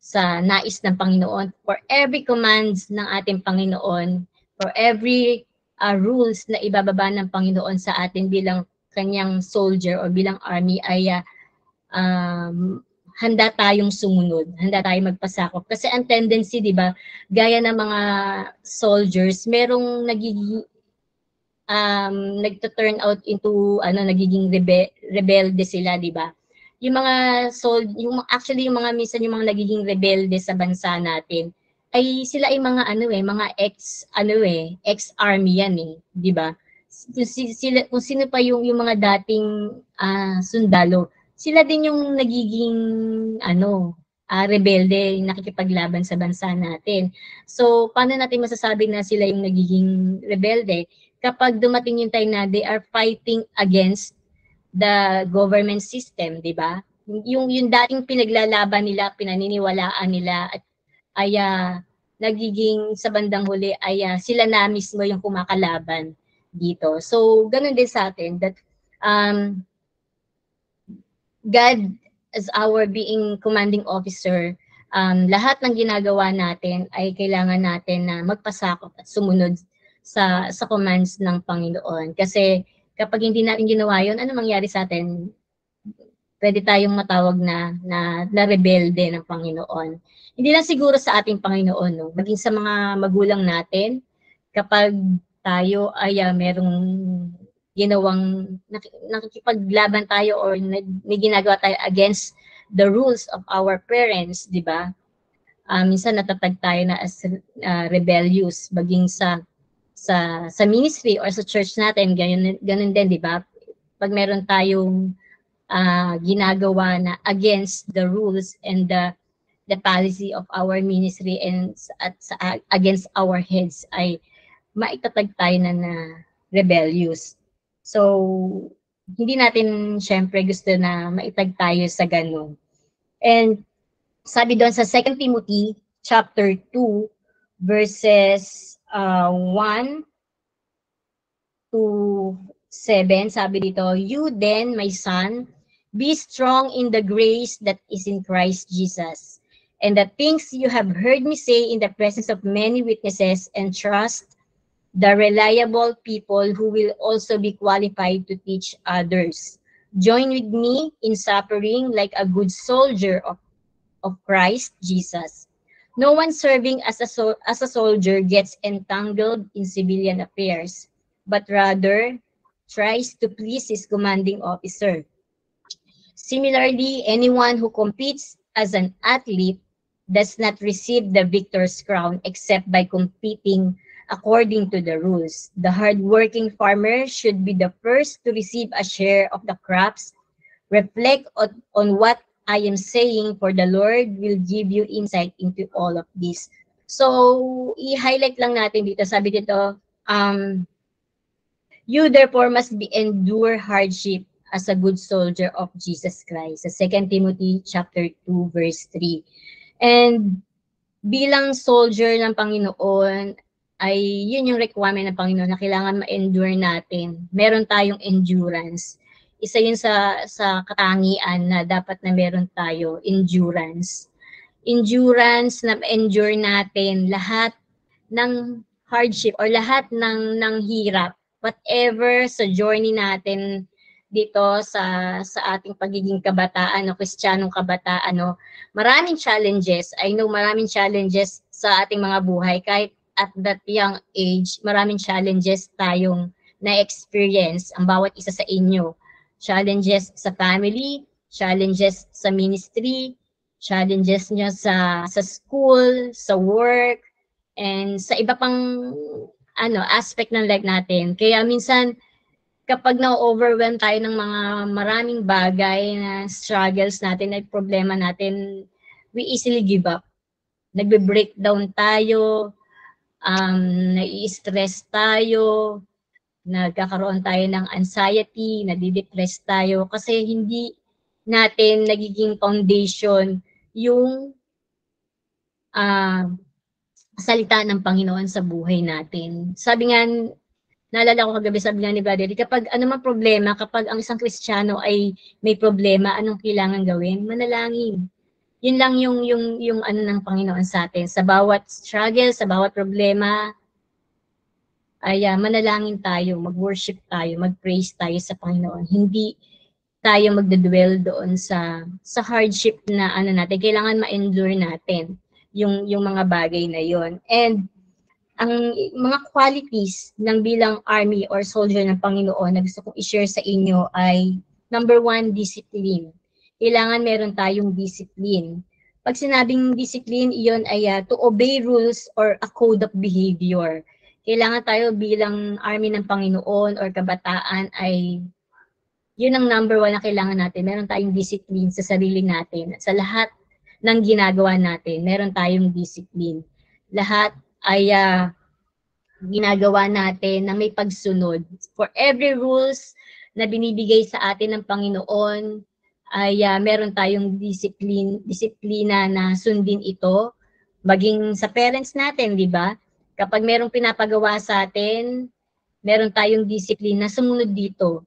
sa nais ng Panginoon. For every commands ng ating Panginoon, for every rules na ibababa ng Panginoon sa atin bilang kanyang soldier o bilang army, ay handa tayong sumunod, handa tayong magpasakop. Kasi ang tendency, di ba, gaya ng mga soldiers, merong nagiging nagto-turn out into nagiging rebelde sila, di ba? Yung mga actually yung mga minsan yung mga nagiging rebelde sa bansa natin ay sila ay mga mga ex-army yan di ba? Kung sino pa yung mga dating sundalo, sila din yung nagiging rebelde, nakikipaglaban sa bansa natin. So, paano natin masasabi na sila yung nagiging rebelde? Kapag dumating yung time na they are fighting against the government system, di ba? Yung dating pinaglalaban nila, pinaniniwalaan nila, at ay nagiging sa bandang huli ay sila na mismo yung kumakalaban dito. So, ganun din sa atin that God as our being commanding officer, lahat ng ginagawa natin ay kailangan natin na magpasakop at sumunod sa commands ng Panginoon. Kasi kapag hindi natin ginawa yun, ano mangyari sa atin? Pwede tayong matawag na rebelde ng Panginoon. Hindi lang siguro sa ating Panginoon, no? Maging sa mga magulang natin, kapag tayo ay merong ginawang nakikipaglaban tayo or may ginagawa tayo against the rules of our parents, di ba? Minsan natatag tayo na as rebellious, maging sa ministry or sa church natin, ganun din, di ba? Pag meron tayong ginagawa na against the rules and the policy of our ministry and against our heads, ay maitatag tayo na rebellious. So, hindi natin syempre gusto na maitag tayo sa ganun. And sabi doon sa 2 Timothy chapter 2 verses 1 to 7, sabi dito, "You then, my son, be strong in the grace that is in Christ Jesus, and the things you have heard me say in the presence of many witnesses, and trust the reliable people who will also be qualified to teach others. Join with me in suffering like a good soldier of Christ Jesus. No one serving as a soldier gets entangled in civilian affairs, but rather tries to please his commanding officer. Similarly, anyone who competes as an athlete does not receive the victor's crown except by competing according to the rules. The hardworking farmer should be the first to receive a share of the crops. Reflect on what I am saying, for the Lord will give you insight into all of this. So, i-highlight lang natin dito. Sabi dito, you therefore must be endure hardship as a good soldier of Jesus Christ. Sa 2 Timothy chapter 2 verse 3. And bilang soldier ng Panginoon, ay yun yung requirement ng Panginoon na kailangan ma-endure natin. Meron tayong endurance. Isa yun sa katangian na dapat na meron tayo, endurance. Endurance na ma-endure natin lahat ng hardship or lahat ng hirap, whatever sa journey natin dito sa ating pagiging kabataan o Kristiyanong kabataan, no, maraming challenges. I know maraming challenges sa ating mga buhay kahit at that young age, maraming challenges tayong na-experience ang bawat isa sa inyo. Challenges sa family, challenges sa ministry, challenges niya sa school, sa work, and sa iba pang aspect ng life natin. Kaya minsan kapag na-overwhelm tayo ng mga maraming bagay na struggles natin at problema natin, we easily give up. Nagbe-breakdown tayo, nai-stress tayo, nagkakaroon tayo ng anxiety, nadidepress tayo kasi hindi natin nagiging foundation yung salita ng Panginoon sa buhay natin. Sabi nga, naalala ko kagabi, sabi nga ni Brother, kapag anumang problema, kapag ang isang Kristiyano ay may problema, anong kailangan gawin? Manalangin. Yun lang yung ng Panginoon sa atin. Sa bawat struggle, sa bawat problema, ay manalangin tayo, mag-worship tayo, mag-praise tayo sa Panginoon. Hindi tayo magdadwell doon sa hardship na natin. Kailangan ma-endure natin yung mga bagay na yon. And ang mga qualities ng bilang army or soldier ng Panginoon na gusto kong i-share sa inyo ay number 1, discipline. Kailangan meron tayong discipline. Pag sinabing discipline, iyon ay to obey rules or a code of behavior. Kailangan tayo bilang army ng Panginoon or kabataan ay yun ang number 1 na kailangan natin. Meron tayong discipline sa sarili natin. Sa lahat ng ginagawa natin, meron tayong discipline. Lahat ay ginagawa natin na may pagsunod. For every rules na binibigay sa atin ng Panginoon, ay meron tayong disiplina na sundin ito. Maging sa parents natin, di ba? Kapag merong pinapagawa sa atin, meron tayong disiplina na sumunod dito.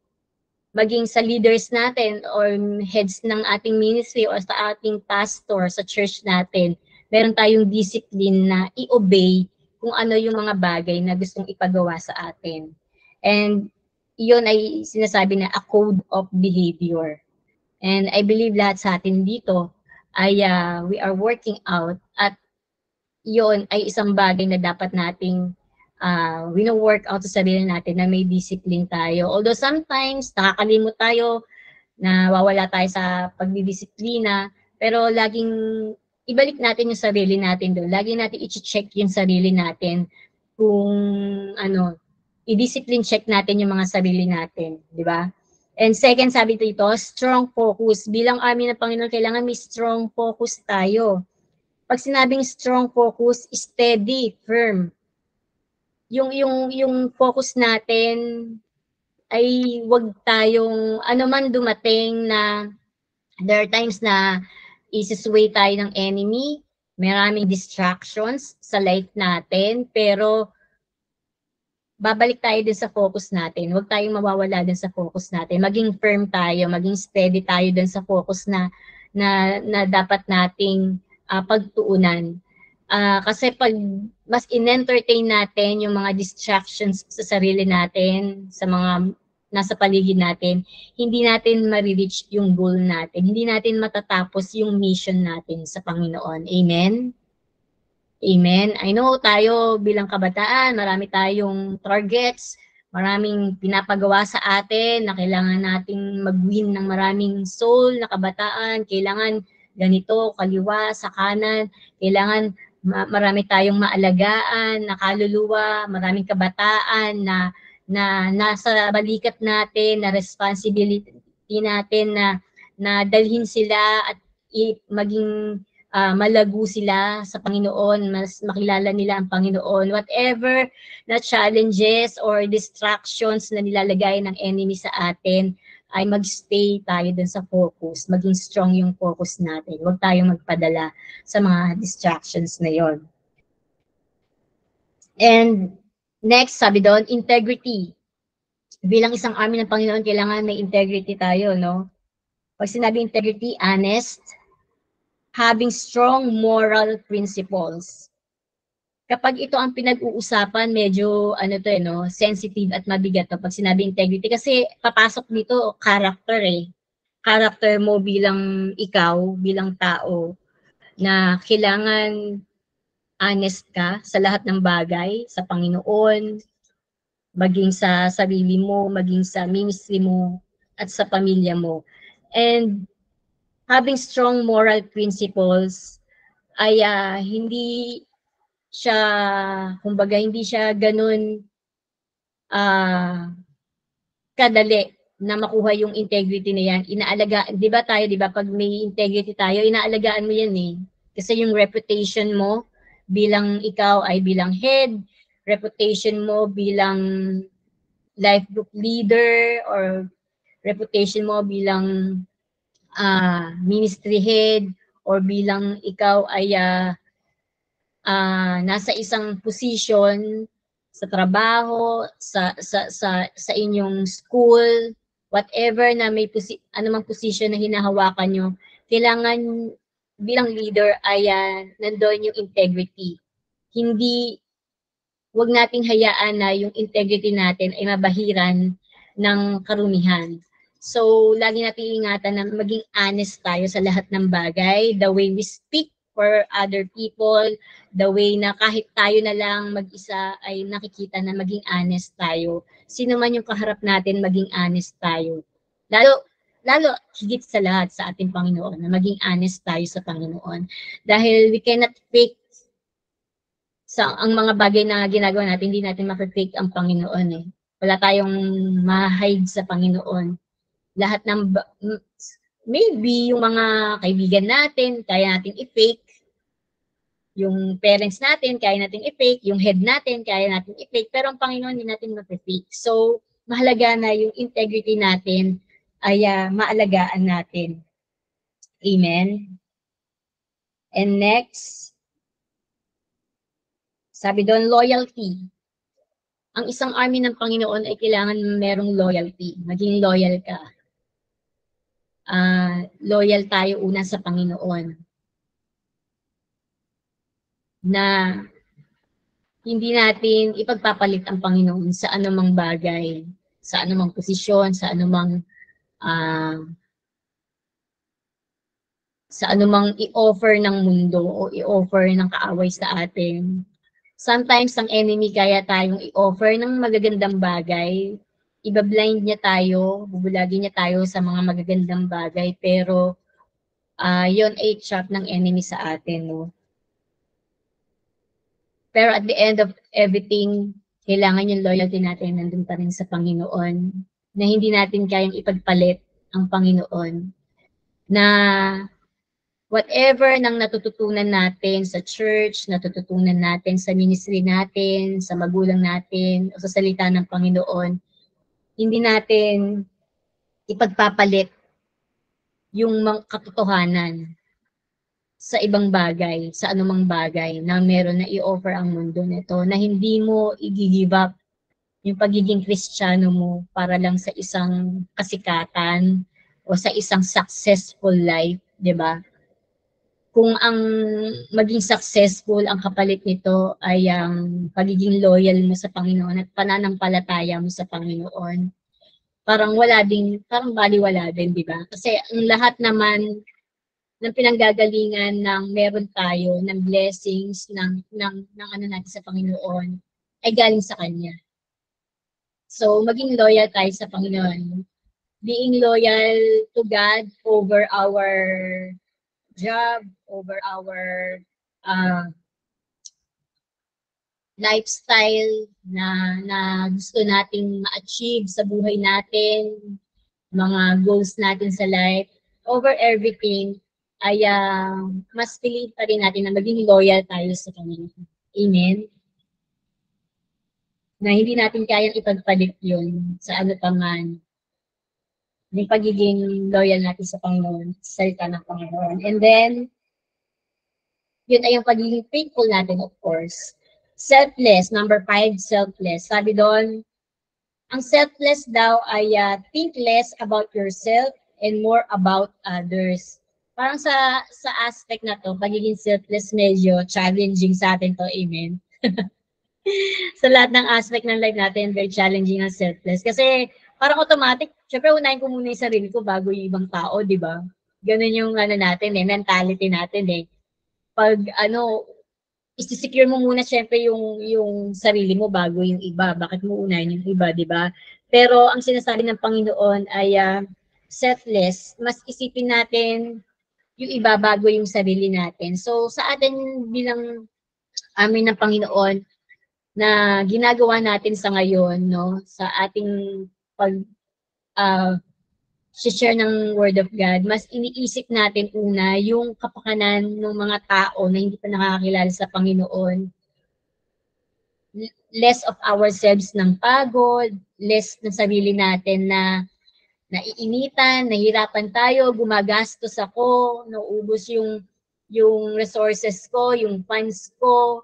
Maging sa leaders natin or heads ng ating ministry or sa ating pastor sa church natin, meron tayong discipline na i-obey kung ano yung mga bagay na gustong ipagawa sa atin. And yun ay sinasabi na a code of behavior. And I believe lahat sa atin dito ay we are working out at yun ay isang bagay na dapat nating wino-work out sa sarili natin na may discipline tayo. Although sometimes nakakalimot tayo, nawawala tayo sa pagdidisiplina, pero laging ibalik natin yung sarili natin doon. Lagi natin i-check yung sarili natin kung i-discipline check natin yung mga sarili natin, di ba? And second, sabi dito, strong focus. Bilang army ng Panginoon, kailangan may strong focus tayo. Pag sinabing strong focus, steady, firm. Yung focus natin ay wag tayong man dumating na there are times na isisway tayo ng enemy, maraming distractions sa life natin, pero babalik tayo din sa focus natin. Huwag tayong mawawala din sa focus natin. Maging firm tayo, maging steady tayo din sa focus na dapat nating pagtuunan. Kasi pag mas in-entertain natin yung mga distractions sa sarili natin, sa mga nasa paligid natin, hindi natin ma-reach yung goal natin. Hindi natin matatapos yung mission natin sa Panginoon. Amen? Amen. I know tayo bilang kabataan, marami tayong targets, maraming pinapagawa sa atin na kailangan nating mag-win ng maraming soul na kabataan, kailangan ganito, kaliwa, sa kanan, kailangan marami tayong maalagaan na kaluluwa, maraming kabataan na nasa balikat natin, na responsibility natin na dalhin sila at maging malago sila sa Panginoon, mas makilala nila ang Panginoon. Whatever na challenges or distractions na nilalagay ng enemy sa atin, ay mag-stay tayo dun sa focus, maging strong yung focus natin. Huwag tayong magpadala sa mga distractions na yon. And next, sabi doon, integrity. Bilang isang army ng Panginoon, kailangan may integrity tayo, no? Pag sinabi integrity, honest, having strong moral principles. Kapag ito ang pinag-uusapan, medyo sensitive at mabigat to pag sinabi integrity kasi papasok dito character eh. Character mo bilang ikaw, bilang tao na kailangan honest ka sa lahat ng bagay, sa Panginoon, maging sa sarili mo, maging sa ministry mo, at sa pamilya mo. And having strong moral principles ay hindi siya, kumbaga, hindi siya ganun kadali na makuha yung integrity na yan. Inaalagaan, di ba pag may integrity tayo, inaalagaan mo yan eh. Kasi yung reputation mo bilang ikaw ay bilang head, reputation mo bilang life group leader, or reputation mo bilang ministry head, or bilang ikaw ay nasa isang position sa trabaho, sa inyong school, whatever na may anumang position na hinahawakan nyo, kailangan bilang leader ay nandoon yung integrity. Wag nating hayaan na yung integrity natin ay mabahiran ng karumihan. So, lagi natin ingatan na maging honest tayo sa lahat ng bagay, the way we speak for other people, the way na kahit tayo na lang mag-isa ay nakikita na maging honest tayo. Sino man yung kaharap natin, maging honest tayo. Lalo higit sa lahat sa ating Panginoon, na maging honest tayo sa Panginoon. Dahil we cannot fake ang mga bagay na ginagawa natin, hindi natin ma-fake ang Panginoon eh. Wala tayong ma-hide sa Panginoon. Lahat ng maybe yung mga kaibigan natin, kaya natin i-fake. Yung parents natin, kaya natin i-fake. Yung head natin, kaya natin i-fake. Pero ang Panginoon, hindi natin ma-fake. So, mahalaga na yung integrity natin ay maalagaan natin. Amen? And next, sabi doon, loyalty. Ang isang army ng Panginoon ay kailangan merong loyalty. Maging loyal ka. Loyal tayo una sa Panginoon. Na hindi natin ipagpapalit ang Panginoon sa anumang bagay, sa anumang posisyon, sa anumang i-offer ng mundo o i-offer ng kaaway sa atin. Sometimes ang enemy kaya tayong i-offer ng magagandang bagay, iba-blind niya tayo, bubulagi niya tayo sa mga magagandang bagay, pero yon ay trap ng enemy sa atin, no? Pero at the end of everything, kailangan yung loyalty natin nandun pa rin sa Panginoon, na hindi natin kayang ipagpalit ang Panginoon, na whatever nang natututunan natin sa church, natututunan natin sa ministry natin, sa magulang natin, o sa salita ng Panginoon, hindi natin ipagpapalit yung katotohanan sa ibang bagay, sa anumang bagay na meron na i-offer ang mundo nito, na hindi mo i-give up yung pagiging Kristiyano mo para lang sa isang kasikatan o sa isang successful life, di ba? Kung ang maging successful ang kapalit nito ay ang pagiging loyal mo sa Panginoon at pananampalataya mo sa Panginoon, parang baliwala din, di ba? Kasi ang lahat naman ng pinanggagalingan ng meron tayo, ng blessings, ng ano natin sa Panginoon, ay galing sa Kanya. So, maging loyal tayo sa Panginoon. Being loyal to God over our job, over our lifestyle na gusto nating ma-achieve sa buhay natin, mga goals natin sa life, over everything, ay mas piliin pa rin natin na maging loyal tayo sa Kanya. Amen? Na hindi natin kayang ipagpalit yun sa ano pa man. Yung pagiging loyal natin sa Panginoon, sa salita ng Panginoon. And then, yun ay yung pagiging faithful natin, of course. Selfless, number 5, selfless. Sabi doon, ang selfless daw ay think less about yourself and more about others. Parang sa aspect na to, pagiging selfless medyo challenging sa atin to, amen? Sa lahat ng aspect ng life natin, very challenging ang selfless. Kasi parang automatic, syempre unahin ko muna yung sarili ko bago yung ibang tao, di ba? Ganun yung ano natin mentality natin Pag isi-secure mo muna syempre yung sarili mo bago yung iba. Bakit mo unahin yung iba, di ba? Pero ang sinasabi ng Panginoon ay selfless, mas isipin natin yung iba bago yung sarili natin. So sa atin bilang amin ng Panginoon, na ginagawa natin sa ngayon, no, sa ating pag share ng Word of God, mas iniisip natin una yung kapakanan ng mga tao na hindi pa nakakakilala sa Panginoon. Less of ourselves ng pagod, less ng sarili natin na naiinitan, nahirapan tayo, gumagastos ako, nauubos yung resources ko, yung funds ko,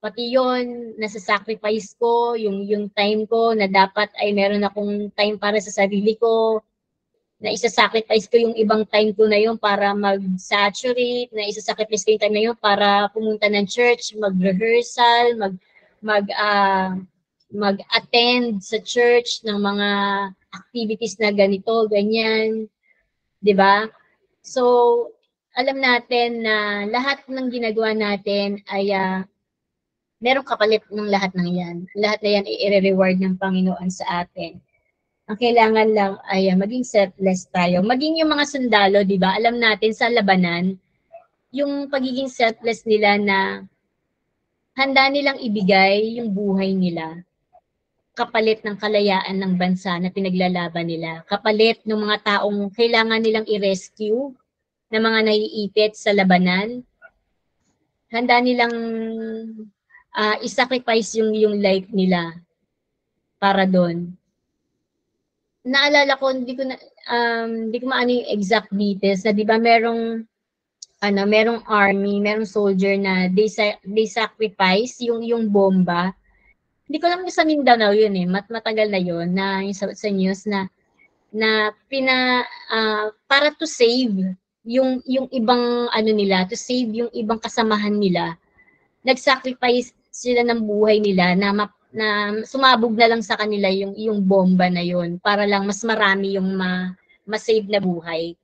pati yun, nasa-sacrifice ko, yung time ko na dapat ay meron akong time para sa sarili ko, na isa-sacrifice ko yung ibang time ko na yun para mag-saturate, na isa-sacrifice ko yung time na yun para pumunta ng church, mag-rehearsal, mag-attend sa church ng mga activities na ganito, ganyan, 'di ba? So, alam natin na lahat ng ginagawa natin ay merong kapalit ng lahat ng yan. Lahat na yan i-reward ng Panginoon sa atin. Ang kailangan lang ay maging selfless tayo. Maging yung mga sundalo, di ba? Alam natin sa labanan, yung pagiging selfless nila na handa nilang ibigay yung buhay nila kapalit ng kalayaan ng bansa na pinaglalaban nila. Kapalit ng mga taong kailangan nilang i-rescue na mga naiipit sa labanan. Handa nilang i-sacrifice yung life nila para doon. Naalala ko, hindi ko maano yung exact details na 'di ba merong army, merong soldier na they sacrifice yung bomba. Hindi ko alam kung sa Mindanao yun matagal na yun na yung sa news na para to save yung ibang nila, to save yung ibang kasamahan nila. Nag-sacrifice sila ng buhay nila na sumabog na lang sa kanila yung bomba na yun para lang mas marami yung ma-save na buhay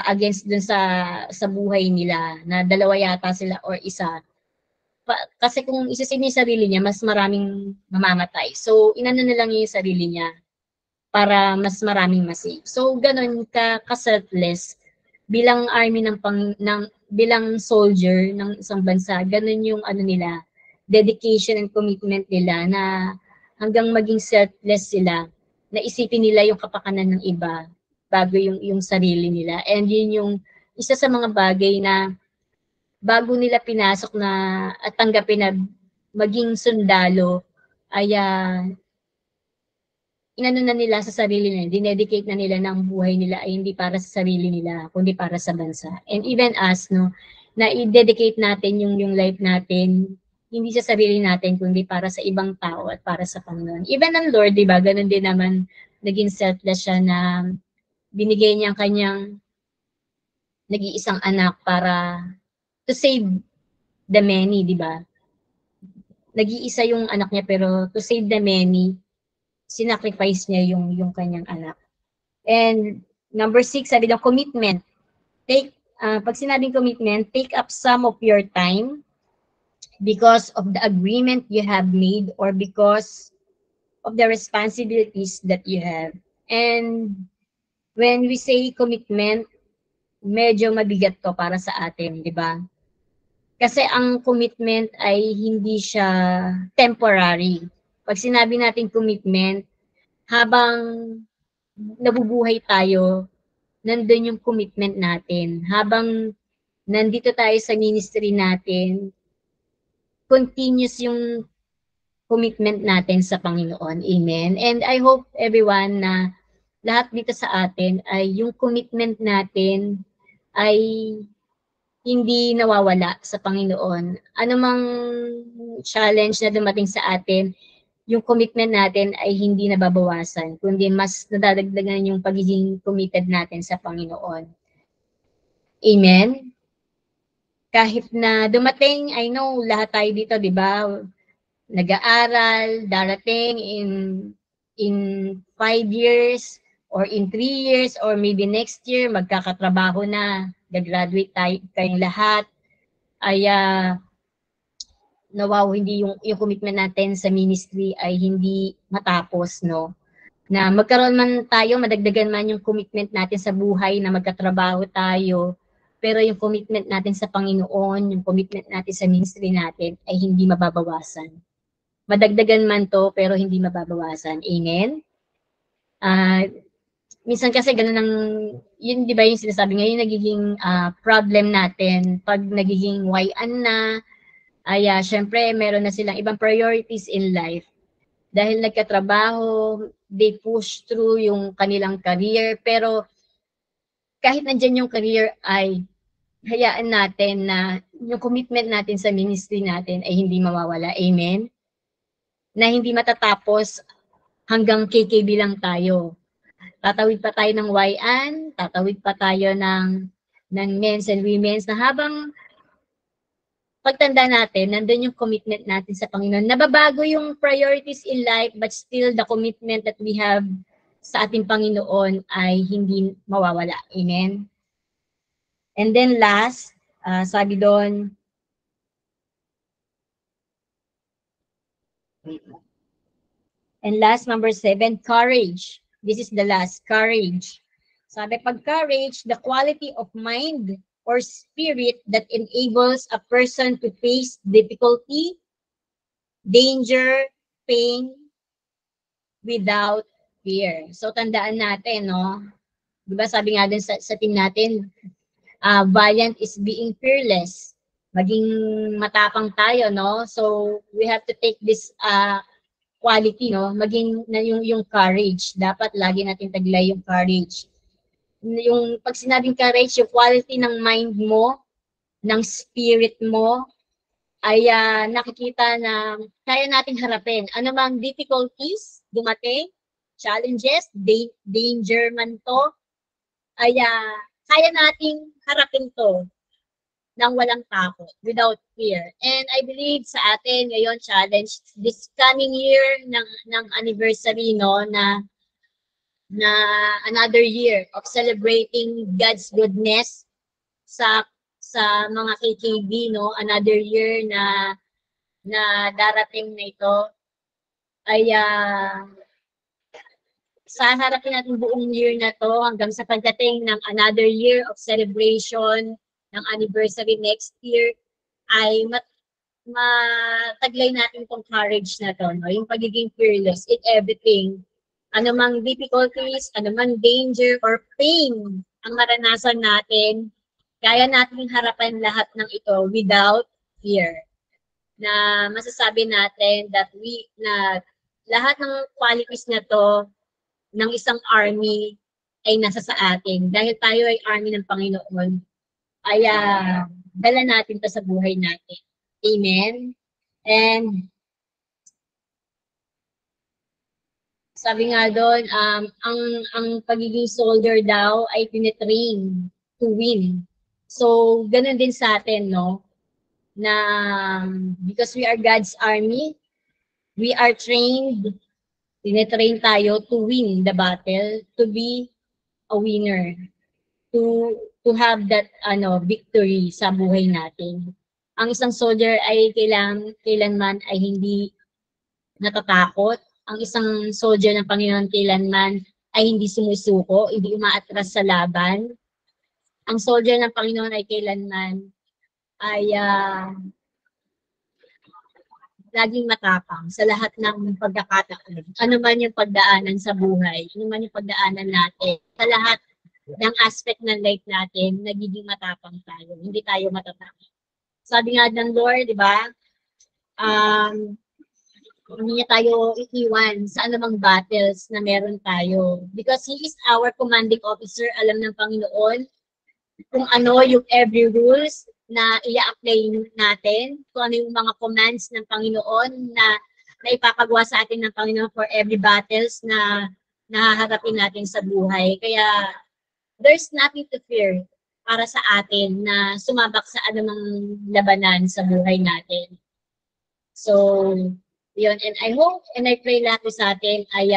against dun sa buhay nila na dalawa yata sila or isa. Kasi kung isasave niya yung sarili niya, mas maraming mamamatay. So, inano na lang yung sarili niya para mas maraming masave. So, ganun ka-selfless bilang army bilang soldier ng isang bansa, ganun yung nila, dedication and commitment nila na hanggang maging selfless sila, na isipin nila yung kapakanan ng iba bago yung sarili nila. And yun yung isa sa mga bagay na bago nila pinasok na at tanggapin na maging sundalo, ay inano na nila sa sarili nila, dinedicate na nila ng buhay nila ay hindi para sa sarili nila, kundi para sa bansa. And even us, no, na i-dedicate natin yung life natin, hindi sa sarili natin, kundi para sa ibang tao at para sa Panginoon. Even ang Lord, di ba, ganun din naman, naging selfless siya na binigay niya ang kanyang nag-iisang anak para to save the many, di ba? Nag-iisa yung anak niya, pero to save the many, sinacrifice niya yung kanyang anak. And number 6, sabi daw, commitment. Pag sinabing commitment, take up some of your time because of the agreement you have made or because of the responsibilities that you have. And when we say commitment, medyo mabigat to para sa atin, di ba? Kasi ang commitment ay hindi siya temporary. Pag sinabi natin commitment, habang nabubuhay tayo, nandun yung commitment natin. Habang nandito tayo sa ministry natin, continuous yung commitment natin sa Panginoon. Amen. And I hope everyone na lahat dito sa atin ay yung commitment natin ay hindi nawawala sa Panginoon. Ano mang challenge na dumating sa atin, yung commitment natin ay hindi nababawasan, kundi mas nadadagdagan yung pagiging committed natin sa Panginoon. Amen? Kahit na dumating, I know, lahat tayo dito, di ba? Nag-aaral, darating in 5 years, or in 3 years, or maybe next year, magkakatrabaho na, gagraduate tayo, kayong lahat, ay hindi yung commitment natin sa ministry ay hindi matapos, no? Na magkaroon man tayo, madagdagan man yung commitment natin sa buhay na magkatrabaho tayo, pero yung commitment natin sa Panginoon, yung commitment natin sa ministry natin ay hindi mababawasan. Madagdagan man to, pero hindi mababawasan. Amen? Minsan kasi ganun ang, yun di ba yung sinasabi ngayon, nagiging problem natin pag nagiging wayan na, ay syempre meron na silang ibang priorities in life. Dahil nagkatrabaho, they push through yung kanilang career, pero kahit nandyan yung career ay hayaan natin na yung commitment natin sa ministry natin ay hindi mawawala. Amen? Na hindi matatapos hanggang KKB lang tayo. Tatawid pa tayo ng YN, tatawid pa tayo ng men's and women's na habang pagtanda natin, nandun yung commitment natin sa Panginoon. Nababago yung priorities in life, but still the commitment that we have sa ating Panginoon ay hindi mawawala. Amen? And then last, sabi doon, and last, number 7, courage. This is the last, courage. Sabi, pag courage, the quality of mind or spirit that enables a person to face difficulty, danger, pain, without fear. So, tandaan natin, no? Diba sabi nga din sa team natin, valiant is being fearless. Maging matapang tayo, no? So, we have to take this quality, no? Maging yung courage. Dapat lagi natin taglay yung courage. Yung pag sinabing courage, yung quality ng mind mo, ng spirit mo, ay nakikita na kaya nating harapin. Ano mang difficulties dumating, challenges, danger man to, ay kaya nating harapin to nang walang takot, without fear. And I believe sa atin ngayon challenge this coming year ng anniversary, no, na another year of celebrating God's goodness sa mga KKB, no, another year na darating na ito ay sa harapin natin buong year na to hanggang sa pagdating ng another year of celebration ng anniversary next year ay mataglay natin tong courage na to, no? Yung pagiging fearless in everything. Anumang difficulties, anumang danger or pain ang maranasan natin, kaya natin harapan lahat ng ito without fear. Na masasabi natin that na lahat ng qualities na to ng isang army ay nasa sa atin. Dahil tayo ay army ng Panginoon, ay dala natin to sa buhay natin. Amen? And sabi nga doon, ang pagiging soldier daw ay tinitrain to win. So, ganun din sa atin, no? Na because we are God's army, we are trained, tinitrain tayo to win the battle, to be a winner, to have that victory sa buhay natin. Ang isang soldier ay kailanman ay hindi natatakot. Ang isang soldier ng Panginoon kailanman ay hindi sumusuko, hindi umaatras sa laban. Ang soldier ng Panginoon ay kailanman ay laging matapang sa lahat ng pagkakataon. Ano man yung pagdaanan sa buhay, ano man yung pagdaanan natin, sa lahat ng aspect ng life natin, nagiging matapang tayo. Hindi tayo matatapang. Sabi nga ng Lord, di ba? Hindi niya tayo iiwan sa anumang battles na meron tayo. Because He is our commanding officer, alam ng Panginoon kung ano yung every rules na i-apply natin, kung ano yung mga commands ng Panginoon na ipapagawa sa atin ng Panginoon for every battles na nahaharapin natin sa buhay. Kaya there's nothing to fear para sa atin na sumabak sa anumang labanan sa buhay natin. So, yun. And I hope and I pray lahat po sa atin ay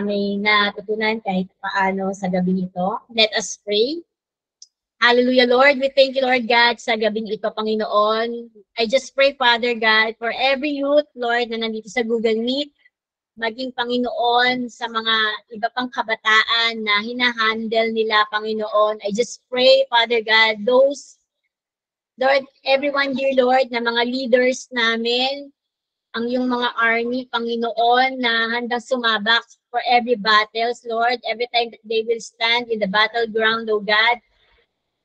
may natutunan kahit paano sa gabi ito. Let us pray. Hallelujah, Lord. We thank you, Lord God, sa gabing ito, Panginoon. I just pray, Father God, for every youth, Lord, na nandito sa Google Meet, maging Panginoon sa mga iba pang kabataan na hinahandle nila, Panginoon. I just pray, Father God, those, Lord, everyone dear Lord, na mga leaders namin, ang yung mga army, Panginoon, na handang sumabak for every battles, Lord, every time that they will stand in the battleground, O God,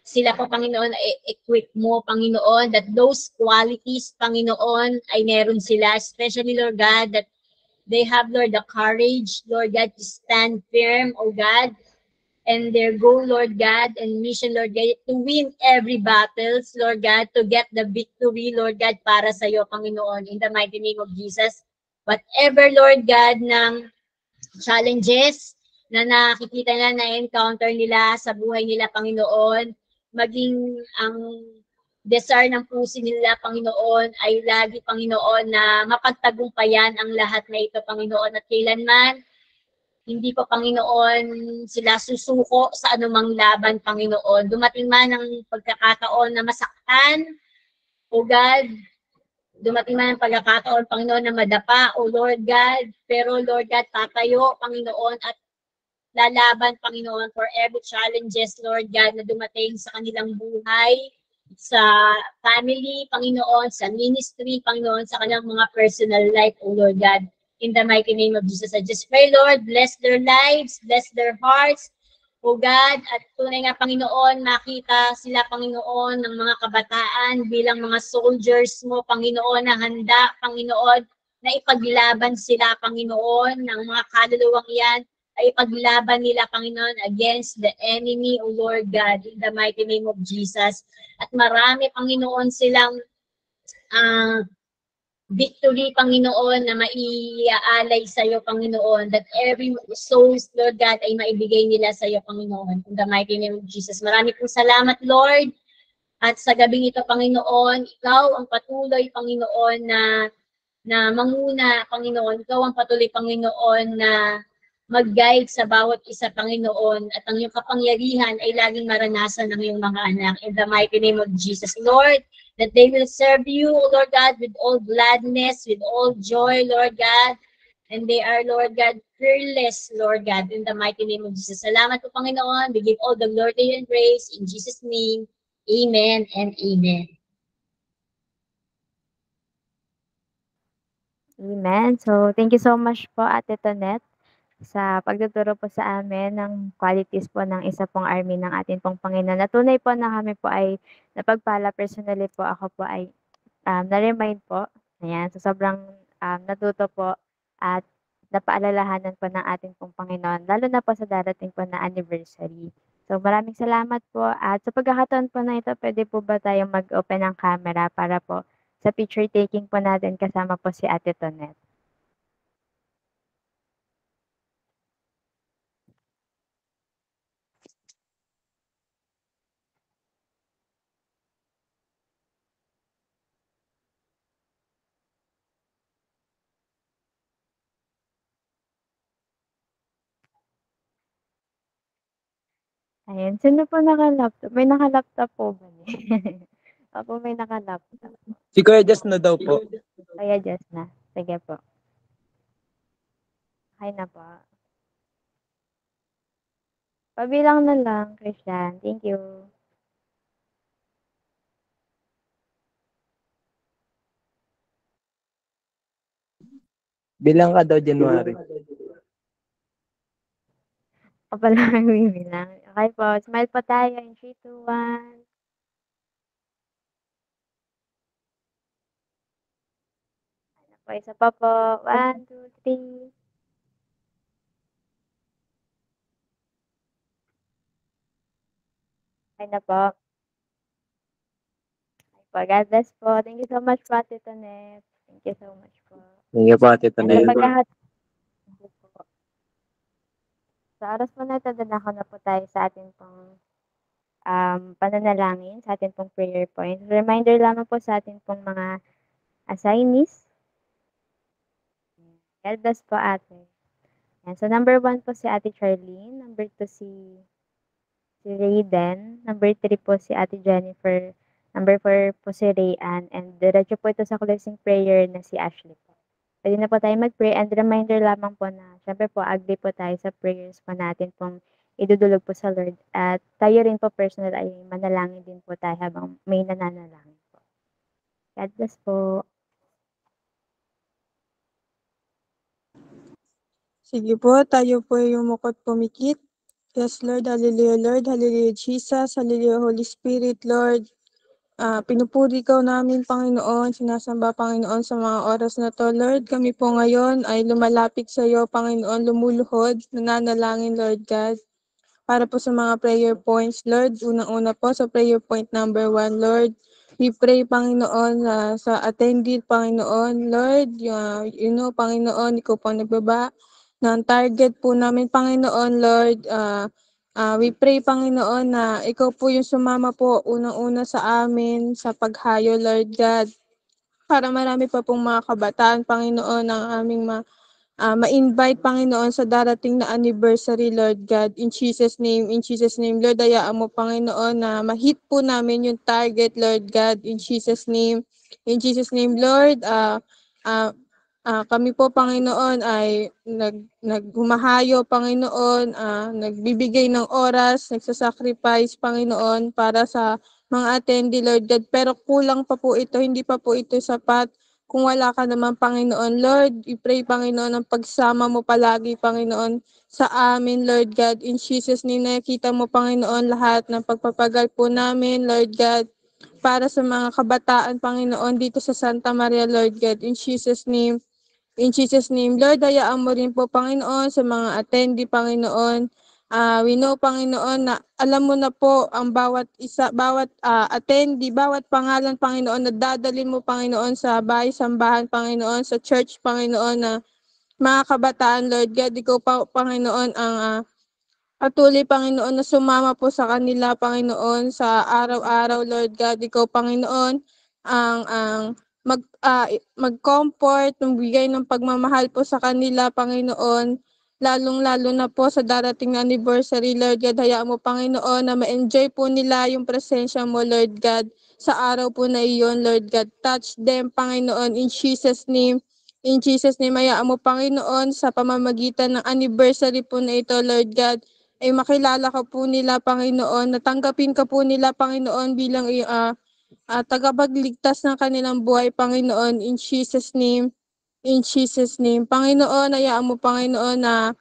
sila po, Panginoon, equip mo, Panginoon, that those qualities, Panginoon, ay meron sila, especially, Lord God, that they have, Lord, the courage, Lord God, to stand firm, O God, and their goal, Lord God, and mission, Lord God, to win every battles, Lord God, to get the victory, Lord God, para sa iyo, Panginoon, in the mighty name of Jesus. Whatever, Lord God, ng challenges na nakikita na na-encounter nila sa buhay nila, Panginoon, maging ang desire ng puso nila, Panginoon, ay lagi, Panginoon, na mapagtagumpayan ang lahat na ito, Panginoon, at kailanman hindi pa, Panginoon, sila susuko sa anumang laban, Panginoon. Dumating man ang pagkakataon na masaktan, O God, dumating man ang pagkakataon, Panginoon, na madapa, O Lord God, pero Lord God, tatayo, Panginoon, at lalaban, Panginoon, for every challenges, Lord God, na dumating sa kanilang buhay, sa family, Panginoon, sa ministry, Panginoon, sa kanilang mga personal life, O Lord God. In the mighty name of Jesus, I just pray, Lord, bless their lives, bless their hearts, O God, at tunay nga, Panginoon, makita sila, Panginoon, ng mga kabataan bilang mga soldiers mo, Panginoon, na handa, Panginoon, na ipaglaban sila, Panginoon, ng mga kaluluwang yan, ay ipaglaban nila, Panginoon, against the enemy, O Lord God, in the mighty name of Jesus. At marami, Panginoon, silang victory, Panginoon, na maiaalay sa iyo, Panginoon, that every souls, Lord God, ay maibigay nila sa iyo, Panginoon, in the mighty name of Jesus. Marami pong salamat, Lord, at sa gabing ito, Panginoon, ikaw ang patuloy, Panginoon, na manguna, Panginoon, ikaw ang patuloy, Panginoon, na mag-guide sa bawat isa, Panginoon, at ang iyong kapangyarihan ay laging maranasan ng iyong mga anak. In the mighty name of Jesus, Lord, that they will serve you, Lord God, with all gladness, with all joy, Lord God, and they are, Lord God, fearless, Lord God, in the mighty name of Jesus. Salamat po, Panginoon. We give all the glory and praise in Jesus' name. Amen and amen. Amen. So, thank you so much po, Ate Tonette, sa pagtuturo po sa amin ng qualities po ng isa pong army ng ating pong Panginoon. At tunay po na kami po ay napagpala. Personally po, ako po ay na-remind po. Ayan, so sobrang natuto po at napaalalahanan po ng ating pong Panginoon, lalo na po sa darating po na anniversary. So maraming salamat po at sa pagkakataon po na ito, pwede po ba tayong mag-open ng camera para po sa picture taking po natin kasama po si Ate Tonette. Ayan, sino po naka-laptop? May naka-laptop po ba niya? Opo, may naka-laptop. Si Kuya Jess na daw po. Kaya just na. Sige po. Okay na po. Pabilang na lang, Christian. Thank you. Bilang ka daw January. Ako pala magbibilang. Okay po, smile po tayo in 3, 2, 1. Ano po, isa pa po. 1, 2, 3. Okay na po. Okay po, God bless po. Thank you so much po, Ate Tonet. Thank you so much po. Thank you po, Ate And sa Tonel. Thank you po. Sa oras po na ito, dadako na po tayo sa ating pong pananalangin, sa ating pong prayer point. Reminder lamang po sa ating pong mga assignees. God bless po, ate. Yan. So, number 1 po si Ate Charlene. Number 2 si Raiden. Number 3 po si Ate Jennifer. Number 4 po si Rayan. And diretso po ito sa closing prayer na si Ashley po. Pwede na po tayo mag-pray. And reminder lamang po na, syempre po, agree po tayo sa prayers po natin pong idudulog po sa Lord. At tayo rin po personal ay manalangin din po tayo habang may nananalangin po. God bless po. Sige po, tayo po ay umukot pumikit. Yes, Lord. Hallelujah, Lord. Hallelujah, Jesus. Hallelujah, Holy Spirit, Lord. Pinupuri ka namin, Panginoon. Sinasamba, Panginoon, sa mga oras na to, Lord. Kami po ngayon ay lumalapit sa iyo, Panginoon, lumuluhod, nananalangin, Lord God. Para po sa mga prayer points, Lord. Unang-una po sa prayer point number 1, Lord. We pray, Panginoon, sa attendee, Panginoon, Lord. Panginoon, ikaw po nagbaba ng target po namin, Panginoon, Lord. We pray, Panginoon, na ikaw po yung sumama po unang-una sa amin sa paghayo, Lord God. Para marami pa pong mga kabataan, Panginoon, ang aming ma-invite, Panginoon, sa darating na anniversary, Lord God. In Jesus' name, Lord, hayaan mo, Panginoon, na ma-hit po namin yung target, Lord God. In Jesus' name, Lord, kami po, Panginoon, ay naghumahayo, Panginoon, nagbibigay ng oras, nagsasacrifice, Panginoon, para sa mga attendee, Lord God. Pero kulang pa po ito, hindi pa po ito sapat. Kung wala ka naman, Panginoon, Lord, I-pray, Panginoon, ang pagsama mo palagi, Panginoon, sa amin, Lord God. In Jesus' name, nakikita mo, Panginoon, lahat ng pagpapagal po namin, Lord God, para sa mga kabataan, Panginoon, dito sa Santa Maria, Lord God. In Jesus' name, Lord, hayaan mo rin po, Panginoon, sa mga attendee, Panginoon. We know, Panginoon, na alam mo na po ang bawat isa, bawat attendee, bawat pangalan, Panginoon, na dadalhin mo, Panginoon, sa bahay-sambahan, Panginoon, sa church, Panginoon, na mga kabataan, Lord God, ikaw pa, Panginoon, ang patuloy, Panginoon, na sumama po sa kanila, Panginoon, sa araw-araw, Lord God. Ikaw, Panginoon, ang mag-comfort, magbigay ng pagmamahal po sa kanila, Panginoon, lalong-lalo na po sa darating na anniversary, Lord God. Hayaan mo, Panginoon, na ma-enjoy po nila yung presensya mo, Lord God, sa araw po na iyon, Lord God. Touch them, Panginoon, in Jesus' name. In Jesus' name, hayaan mo, Panginoon, sa pamamagitan ng anniversary po na ito, Lord God, ay makilala ka po nila, Panginoon, natanggapin ka po nila, Panginoon, bilang tagapagligtas ng kanilang buhay, Panginoon, in Jesus' name. In Jesus' name. Panginoon, hayaan mo, Panginoon, na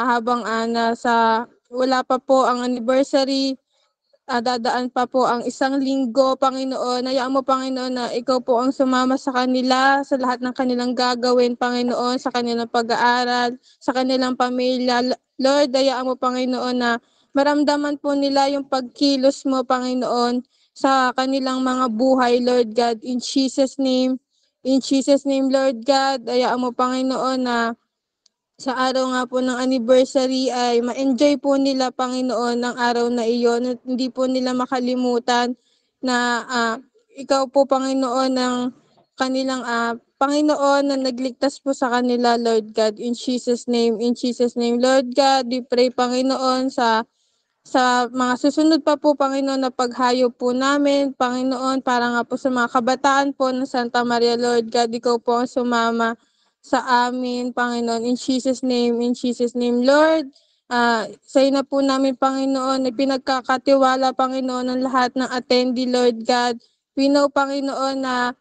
habang nasa wala pa po ang anniversary, dadaan pa po ang isang linggo, Panginoon. Hayaan mo, Panginoon, na ikaw po ang sumama sa kanila, sa lahat ng kanilang gagawin, Panginoon, sa kanilang pag-aaral, sa kanilang pamilya. Lord, hayaan mo, Panginoon, na maramdaman po nila yung pagkilos mo, Panginoon, sa kanilang mga buhay, Lord God. In Jesus' name, Lord God, hayaan mo, Panginoon, na sa araw nga po ng anniversary ay ma-enjoy po nila, Panginoon, ng araw na iyon at hindi po nila makalimutan na ikaw po, Panginoon, ng kanilang Panginoon na nagligtas po sa kanila, Lord God, in Jesus' name, Lord God, we pray, Panginoon, sa mga susunod pa po, Panginoon, na paghayo po namin, Panginoon, para nga po sa mga kabataan po ng Santa Maria, Lord God, ikaw po ang sumama sa amin, Panginoon, in Jesus' name, Lord. Sa iyo na po namin, Panginoon, pinagkakatiwala, Panginoon, ang lahat ng attendee, Lord God. We know, Panginoon, na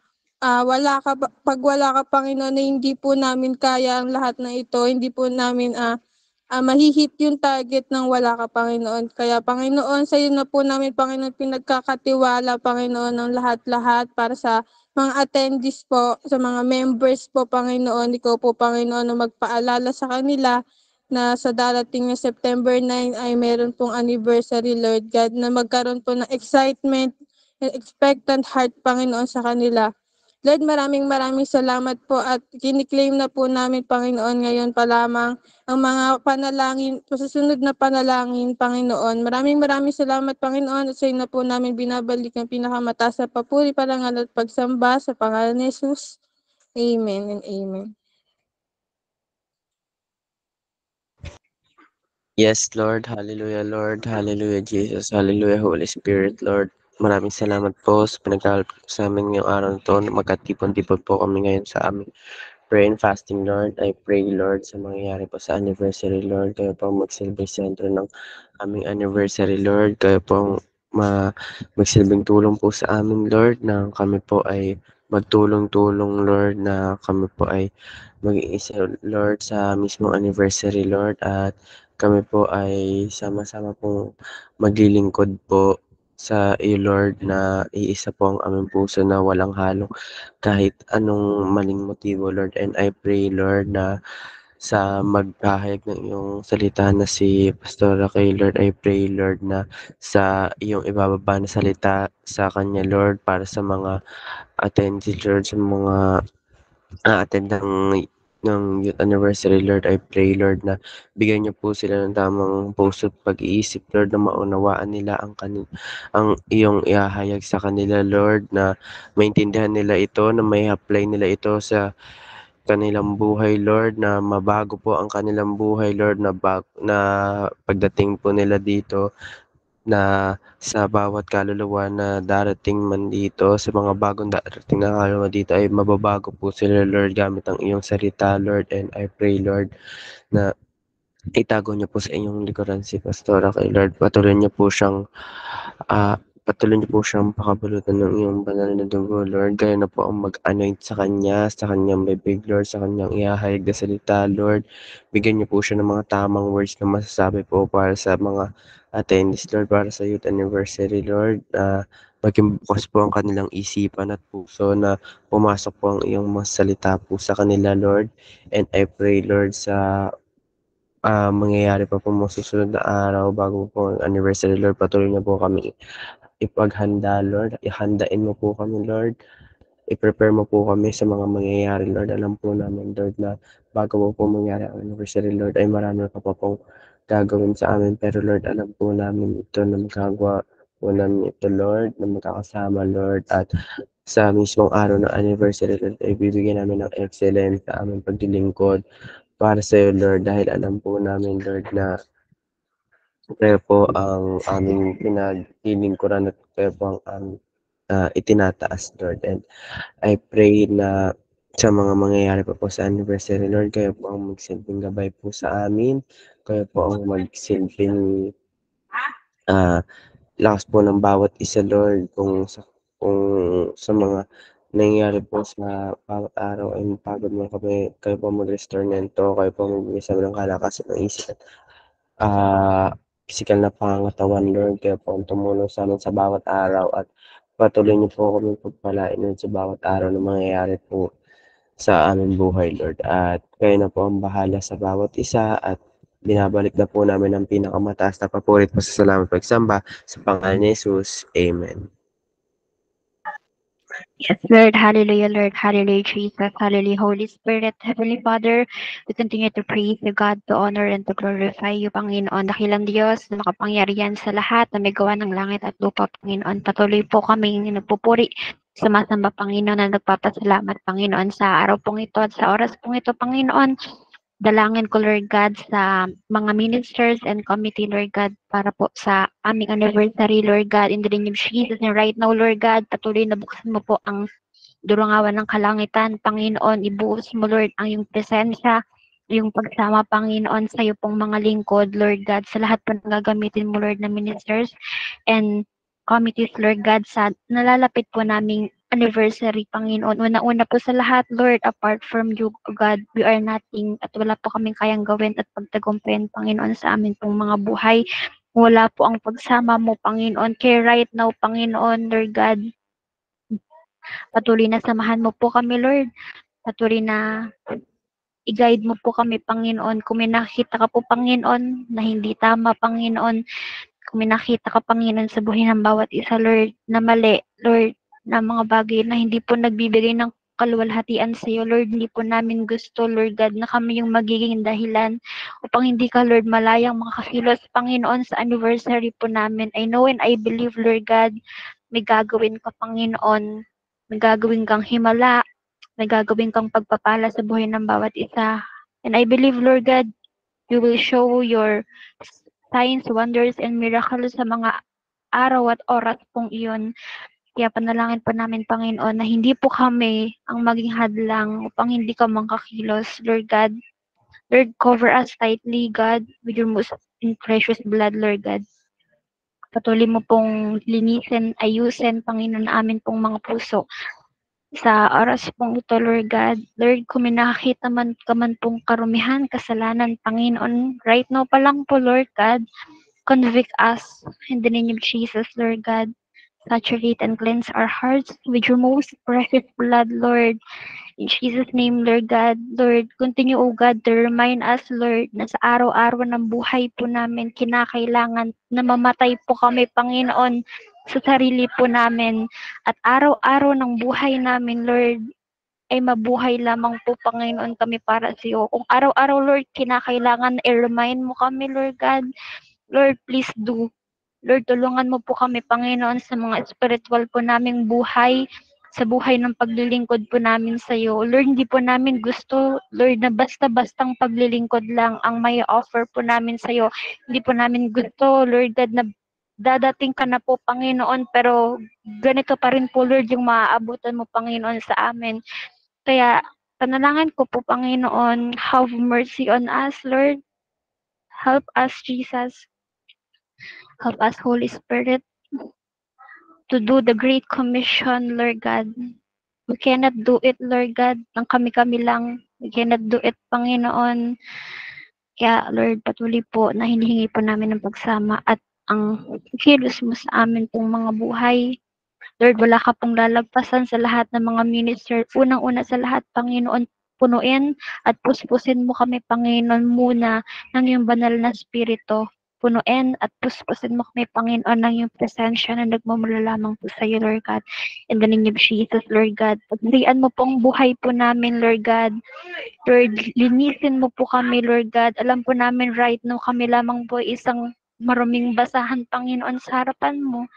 pag wala ka, Panginoon, na hindi po namin kaya ang lahat na ito, hindi po namin mahihit yung target ng wala ka, Panginoon. Kaya, Panginoon, sa iyo na po namin, Panginoon, pinagkakatiwala, Panginoon, ng lahat-lahat para sa mga attendees po, sa mga members po, Panginoon. Ikaw po, Panginoon, na magpaalala sa kanila na sa darating na September 9 ay meron pong anniversary, Lord God, na magkaroon po ng excitement and expectant heart, Panginoon, sa kanila. Lord, maraming salamat po at kiniklaim na po namin, Panginoon, ngayon pa lamang ang mga panalangin, susunod na panalangin, Panginoon. Maraming salamat, Panginoon, at sa iyo na po namin binabalik ang pinakamataas na papuri, parangal at pagsamba sa pangalan ni Jesus. Amen and amen. Yes, Lord. Hallelujah, Lord. Hallelujah, Jesus. Hallelujah, Holy Spirit, Lord. Maraming salamat po sa pinagkalap sa amin ngayong araw na ito. Magkatipon-tipon po kami ngayon sa aming prayer and fasting, Lord. I pray, Lord, sa mangyayari po sa anniversary, Lord. Kayo po magsilbing sentro ng aming anniversary, Lord. Kayo po magsilbing tulong po sa amin, Lord, na kami po ay magtulong-tulong, Lord, na kami po ay mag-iisa, Lord, sa mismong anniversary, Lord. At kami po ay sama-sama pong maglilingkod po sa iyo, Lord, na iisa po ang aming puso na walang halong kahit anong maling motibo, Lord. And I pray, Lord, na sa magpahayag ng iyong salita na si Pastora kay Lord, I pray, Lord, na sa iyong ibababa na salita sa kanya, Lord, para sa mga attendees, Lord, sa mga attend ng youth anniversary, Lord. I pray, Lord, na bigyan niyo po sila ng tamang puso at pag-iisip, Lord, na maunawaan nila ang iyong ihahayag sa kanila, Lord, na maintindihan nila ito, na may apply nila ito sa kanilang buhay, Lord, na mabago po ang kanilang buhay, Lord, na pagdating po nila dito, na sa bawat kaluluwa na darating man dito, sa mga bagong darating na kaluluwa dito ay mababago po sila, Lord, gamit ang iyong salita, Lord. And I pray, Lord, na itago niyo po sa inyong likuran si Pastora kay Lord. Patuloy niyo po siyang pakabalutan ng iyong banal na dugo, Lord. Kayo na po ang mag-anoint sa kanya, sa kanyang bibig, Lord, sa kanyang ihahayag na salita, Lord. Bigyan niyo po siya ng mga tamang words na masasabi po para sa mga attendees, Lord, para sa youth anniversary, Lord. Maging bukas po ang kanilang isipan at puso na pumasok po ang iyong mga salita po sa kanila, Lord. And I pray, Lord, sa mangyayari pa po mga susunod na araw bago po ang anniversary, Lord. Patuloy na po kami ipaghanda, Lord. Ihandain mo po kami, Lord. I-prepare mo po kami sa mga mangyayari, Lord. Alam po namin, Lord, na bago po mangyari ang anniversary, Lord, ay marami ka pa pong gagawin sa amin. Pero, Lord, alam po namin ito na magagawa po namin ito, Lord, na magkakasama, Lord. At sa mismong araw ng anniversary, Lord, ay bibigyan namin ng excellence sa aming paglilingkod para sa iyo, Lord, dahil alam po namin, Lord, na kayo po ang aming pinaglilingkuran at kayo po ang aming itinataas, Lord. And I pray na sa mga mangyayari pa po sa anniversary, Lord, kayo po ang magsilbing gabay po sa amin. Kayo po ang magsilbing lakas po ng bawat isa, Lord, kung sa mga nangyayari po sa bawat araw ay mapagod mo kami, kayo po mag-restore nito, kayo po magbigay sa amin ng kalakasan ng isip at pisikal na pangangatawan, Lord. Kayo po ang tumulong sa amin sa bawat araw at patuloy niyo po kami pagpalain, Lord, sa bawat araw na mangyayari po sa aming buhay, Lord. At kayo na po ang bahala sa bawat isa at binabalik na po namin ang pinakamataas na papurit po sa salamat pagsamba sa pangalan ni Jesus. Amen. Yes, Lord. Hallelujah, Lord. Hallelujah, Jesus. Hallelujah, Holy Spirit. Heavenly Father, we continue to praise you, God, to honor and to glorify you, Panginoon. Dakilang Diyos na makapangyarihan sa lahat na may gawa ng langit at lupa, Panginoon. Patuloy po kaming nagpupuri, sumasamba, Panginoon, na nagpapasalamat, Panginoon, sa araw pong ito at sa oras pong ito, Panginoon. Dalangin ko, Lord God, sa mga ministers and committee, Lord God, para po sa aming anniversary, Lord God, in the name of Jesus. And right now, Lord God, patuloy na buksan mo po ang durangawan ng kalangitan, Panginoon. Ibuhos mo, Lord, ang iyong presensya, yung pagsama, Panginoon, sa iyo pong mga lingkod, Lord God, sa lahat po ng gagamitin mo, Lord, na ministers and committees, Lord God, sa nalalapit po naming anniversary, Panginoon. Una-una po sa lahat, Lord, apart from you, God, we are nothing at wala po kaming kayang gawin at pagtagumpayan, Panginoon, sa amin pong mga buhay. Wala po ang pagsama mo, Panginoon. Kaya right now, Panginoon, Lord God, patuloy na samahan mo po kami, Lord. Patuloy na i-guide mo po kami, Panginoon. Kung may nakita ka po, Panginoon, na hindi tama, Panginoon, kung may nakita ka, Panginoon, sa buhay ng bawat isa, Lord, na mali, Lord, na mga bagay na hindi po nagbibigay ng kaluwalhatian sa iyo, Lord, hindi po namin gusto, Lord God, na kami yung magiging dahilan upang hindi ka, Lord, malayang makakilos, Panginoon, sa anniversary po namin. I know and I believe, Lord God, may gagawin ka, Panginoon, may gagawin kang himala, may gagawin kang pagpapala sa buhay ng bawat isa. And I believe, Lord God, you will show your signs, wonders, and miracles sa mga araw at oras pong iyon. Kaya panalangin po namin, Panginoon, na hindi po kami ang maging hadlang upang hindi ka mangkakilos, Lord God. Lord, cover us tightly, God, with your most precious blood, Lord God. Patuloy mo pong linisin, ayusin, Panginoon, amin pong mga puso. Sa oras pong ito, Lord God, Lord, kung may nakakita man ka man pong karumihan, kasalanan, Panginoon, right now pa lang po, Lord God, convict us in the name of Jesus, Lord God. Saturate and cleanse our hearts with your most precious blood, Lord. In Jesus' name, Lord God, Lord, continue, O God, to remind us, Lord, na sa araw-araw ng buhay po namin, kinakailangan na mamatay po kami, Panginoon, sa sarili po namin. At araw-araw ng buhay namin, Lord, ay mabuhay lamang po, Panginoon, kami para sa iyo. Kung araw-araw, Lord, kinakailangan i-remind mo kami, Lord God, Lord, please do. Lord, tulungan mo po kami, Panginoon, sa mga spiritual po naming buhay, sa buhay ng paglilingkod po namin sa iyo. Lord, hindi po namin gusto, Lord, na basta-bastang paglilingkod lang ang may offer po namin sa iyo. Hindi po namin gusto, Lord God, na dadating ka na po, Panginoon, pero ganito pa rin po, Lord, yung maaabutan mo, Panginoon, sa amin. Kaya, panalangin ko po, Panginoon, have mercy on us, Lord. Help us, Jesus. Help us, Holy Spirit, to do the Great Commission, Lord God. We cannot do it, Lord God, ng kami-kami lang. We cannot do it, Panginoon. Kaya, Lord, patuloy po na hinihingi po namin ng pagsama at ang kilos mo sa amin pong mga buhay. Lord, wala ka pong lalagpasan sa lahat ng mga minister. Unang-una sa lahat, Panginoon, punuin at puspusin mo kami, Panginoon, muna ng iyong banal na spirito. Punuin at puspusin mo kami, Panginoon, ng iyong presensya na nagmumula lamang po sa iyo, Lord God. In the name of Jesus, Lord God. Pagdirian mo pong buhay po namin, Lord God. Lord, linisin mo po kami, Lord God. Alam po namin right now, kami lamang po isang maruming basahan, Panginoon, sa harapan mo.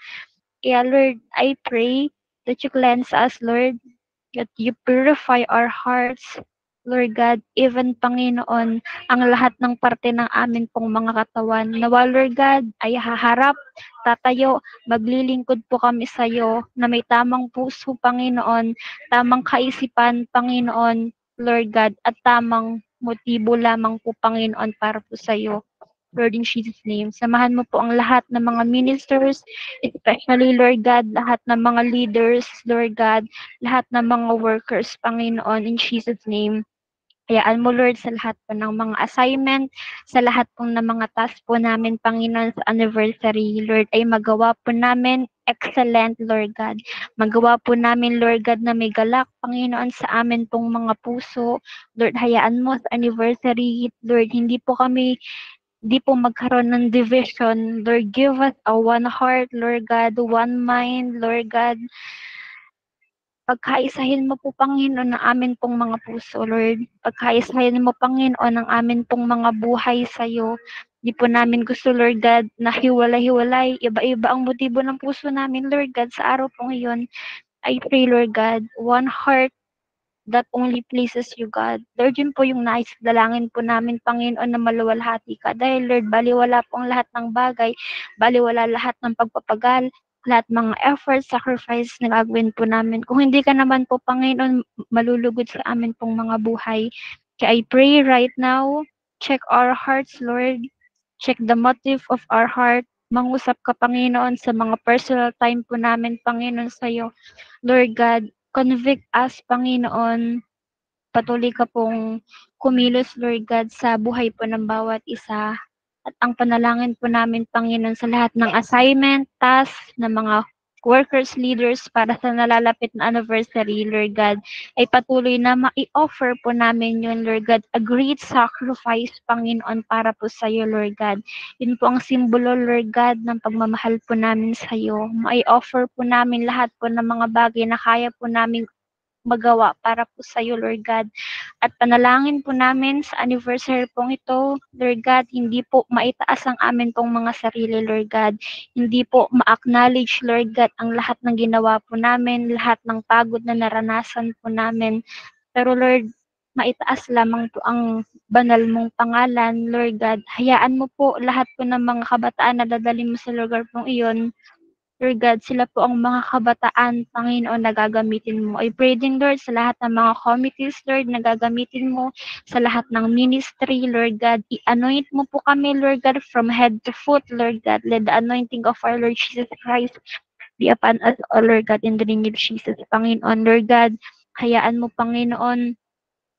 Kaya, Lord, I pray that you cleanse us, Lord, that you purify our hearts, Lord God, even, Panginoon, ang lahat ng parte ng amin pong mga katawan. Nawa, Lord God, ay haharap, tatayo, maglilingkod po kami sa iyo na may tamang puso, Panginoon, tamang kaisipan, Panginoon, Lord God, at tamang motibo lamang po, Panginoon, para po sa iyo. Lord, in Jesus' name, samahan mo po ang lahat ng mga ministers, especially, Lord God, lahat ng mga leaders, Lord God, lahat ng mga workers, Panginoon, in Jesus' name. Hayaan mo, Lord, sa lahat po ng mga assignment, sa lahat po ng mga task po namin, Panginoon, sa anniversary, Lord, ay magawa po namin excellent, Lord God. Magawa po namin, Lord God, na may galak, Panginoon, sa amin pong mga puso. Lord, hayaan mo sa anniversary, Lord, hindi po magkaroon ng division. Lord, give us a one heart, Lord God, one mind, Lord God. Pagkaisahin mo po, Panginoon, ang amin pong mga puso, Lord. Pagkaisahin mo, Panginoon, ang amin pong mga buhay sa iyo. Di po namin gusto, Lord God, na hiwalay-hiwalay. Iba-iba ang motibo ng puso namin, Lord God, sa araw pong iyon. I pray, Lord God, one heart that only pleases you, God. Lord, yun po yung nais dalangin po namin, Panginoon, na maluwalhati ka. Dahil, Lord, baliwala po ang lahat ng bagay, baliwala lahat ng pagpapagal, lahat mga effort, sacrifice na gagawin po namin. Kung hindi ka naman po, Panginoon, malulugod sa amin pong mga buhay. Kaya I pray right now, check our hearts, Lord. Check the motive of our heart. mangusap ka, Panginoon, sa mga personal time po namin, Panginoon, sa'yo. Lord God, convict us, Panginoon. Patuloy ka pong kumilos, Lord God, sa buhay po ng bawat isa. At ang panalangin po namin, Panginoon, sa lahat ng assignment, task ng mga workers, leaders para sa nalalapit na anniversary, Lord God, ay patuloy na mai-offer po namin yun, Lord God, a great sacrifice, Panginoon, para po sa iyo, Lord God. Yun po ang simbolo, Lord God, ng pagmamahal po namin sa iyo. Mai-offer po namin lahat po ng mga bagay na kaya po namin magawa para po sa iyo, Lord God. At panalangin po namin sa anniversary pong ito, Lord God, hindi po maitaas ang amin pong mga sarili, Lord God. Hindi po ma-acknowledge, Lord God, ang lahat ng ginawa po namin, lahat ng pagod na naranasan po namin. Pero Lord, maitaas lamang po ang banal mong pangalan, Lord God. Hayaan mo po lahat po ng mga kabataan na dadalhin mo sa lugar pong iyon, Lord God, sila po ang mga kabataan, Panginoon, na gagamitin mo. I pray din, Lord, sa lahat ng mga committees, Lord, na gagamitin mo, sa lahat ng ministry, Lord God. I-anoint mo po kami, Lord God, from head to foot, Lord God. Let the anointing of our Lord Jesus Christ be upon us all, Lord God, in the name of Jesus, Panginoon, Lord God. Hayaan mo, Panginoon,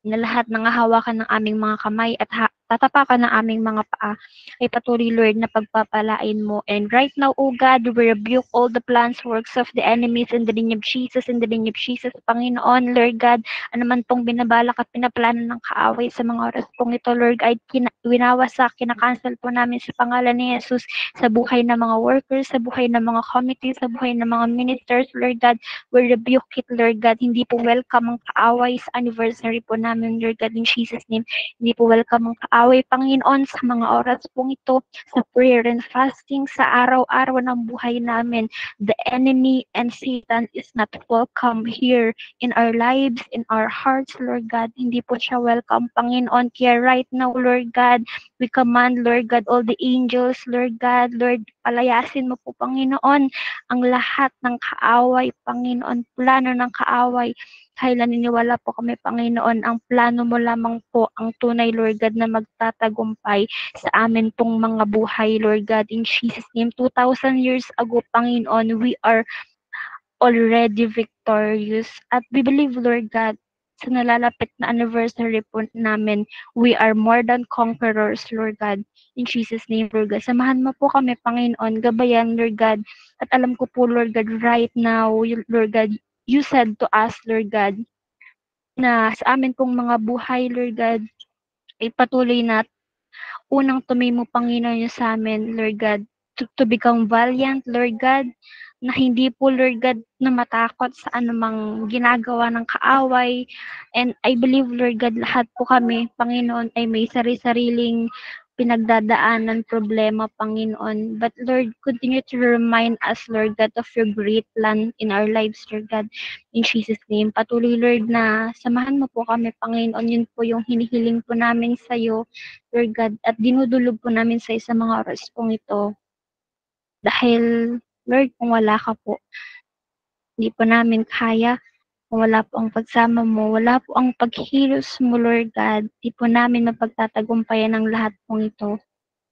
na lahat ng hahawakan ng aming mga kamay at tatapakan ng aming mga paa ay patuloy, Lord, na pagpapalain mo. And right now, O God, we rebuke all the plans, works of the enemies in the name of Jesus, in the name of Jesus, Panginoon, Lord God, ano man pong binabalak at pinaplano ng kaaway sa mga oras pong ito, Lord, ay winawasak, kinakancel po namin sa pangalan ni Jesus sa buhay ng mga workers, sa buhay ng mga committees, sa buhay ng mga ministers, Lord God. We rebuke it, Lord God. Hindi po welcome ang kaaway sa anniversary po namin, Lord God, in Jesus' name. Hindi po welcome ang kaaway, Panginoon, sa mga oras pong ito, sa prayer and fasting, sa araw-araw ng buhay namin. The enemy and Satan is not welcome here in our lives, in our hearts, Lord God. Hindi po siya welcome, Panginoon. Kaya right now, Lord God, we command, Lord God, all the angels, Lord God, Lord, palayasin mo po, Panginoon, ang lahat ng kaaway, Panginoon, plano ng kaaway. Dahil naniniwala po kami, Panginoon, ang plano mo lamang po ang tunay, Lord God, na magtatagumpay sa amin pong mga buhay, Lord God, in Jesus' name. 2,000 years ago, Panginoon, we are already victorious. At we believe, Lord God, sa nalalapit na anniversary po namin, we are more than conquerors, Lord God. In Jesus' name, Lord God. Samahan mo po kami, Panginoon, gabayan, Lord God. At alam ko po, Lord God, right now, Lord God, you said to us, Lord God, na sa amin pong mga buhay, Lord God, ay patuloy na unang tumimo, Panginoon, yung sa amin, Lord God, to become valiant, Lord God, na hindi po, Lord God, na matakot sa anumang ginagawa ng kaaway. And I believe, Lord God, lahat po kami, Panginoon, ay may sari-sariling pinagdadaanan, problema, Panginoon. But Lord, continue to remind us, Lord God, of your great plan in our lives, Lord God. In Jesus' name, patuloy, Lord, na samahan mo po kami, Panginoon. Yun po yung hinihiling po namin sa iyo, Lord God, at dinudulog po namin sa mga oras pong ito. Dahil, Lord, kung wala ka po, hindi po namin kaya. Kung wala po ang pagsama mo, wala po ang paghilos mo, Lord God, di po namin mapagtatagumpayan ang lahat pong ito.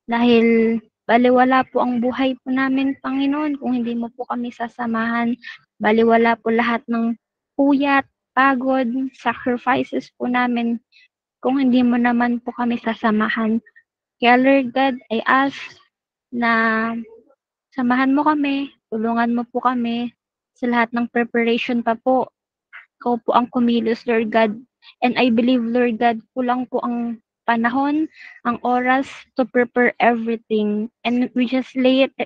Dahil, baliwala po ang buhay po namin, Panginoon, kung hindi mo po kami sasamahan. Baliwala po lahat ng puyat, pagod, sacrifices po namin, kung hindi mo naman po kami sasamahan. Kaya Lord God, I ask na samahan mo kami, tulungan mo po kami sa lahat ng preparation pa po. Ikaw po ang kumilos, Lord God. And I believe, Lord God, kulang po ang panahon, ang oras to prepare everything. And we just lay it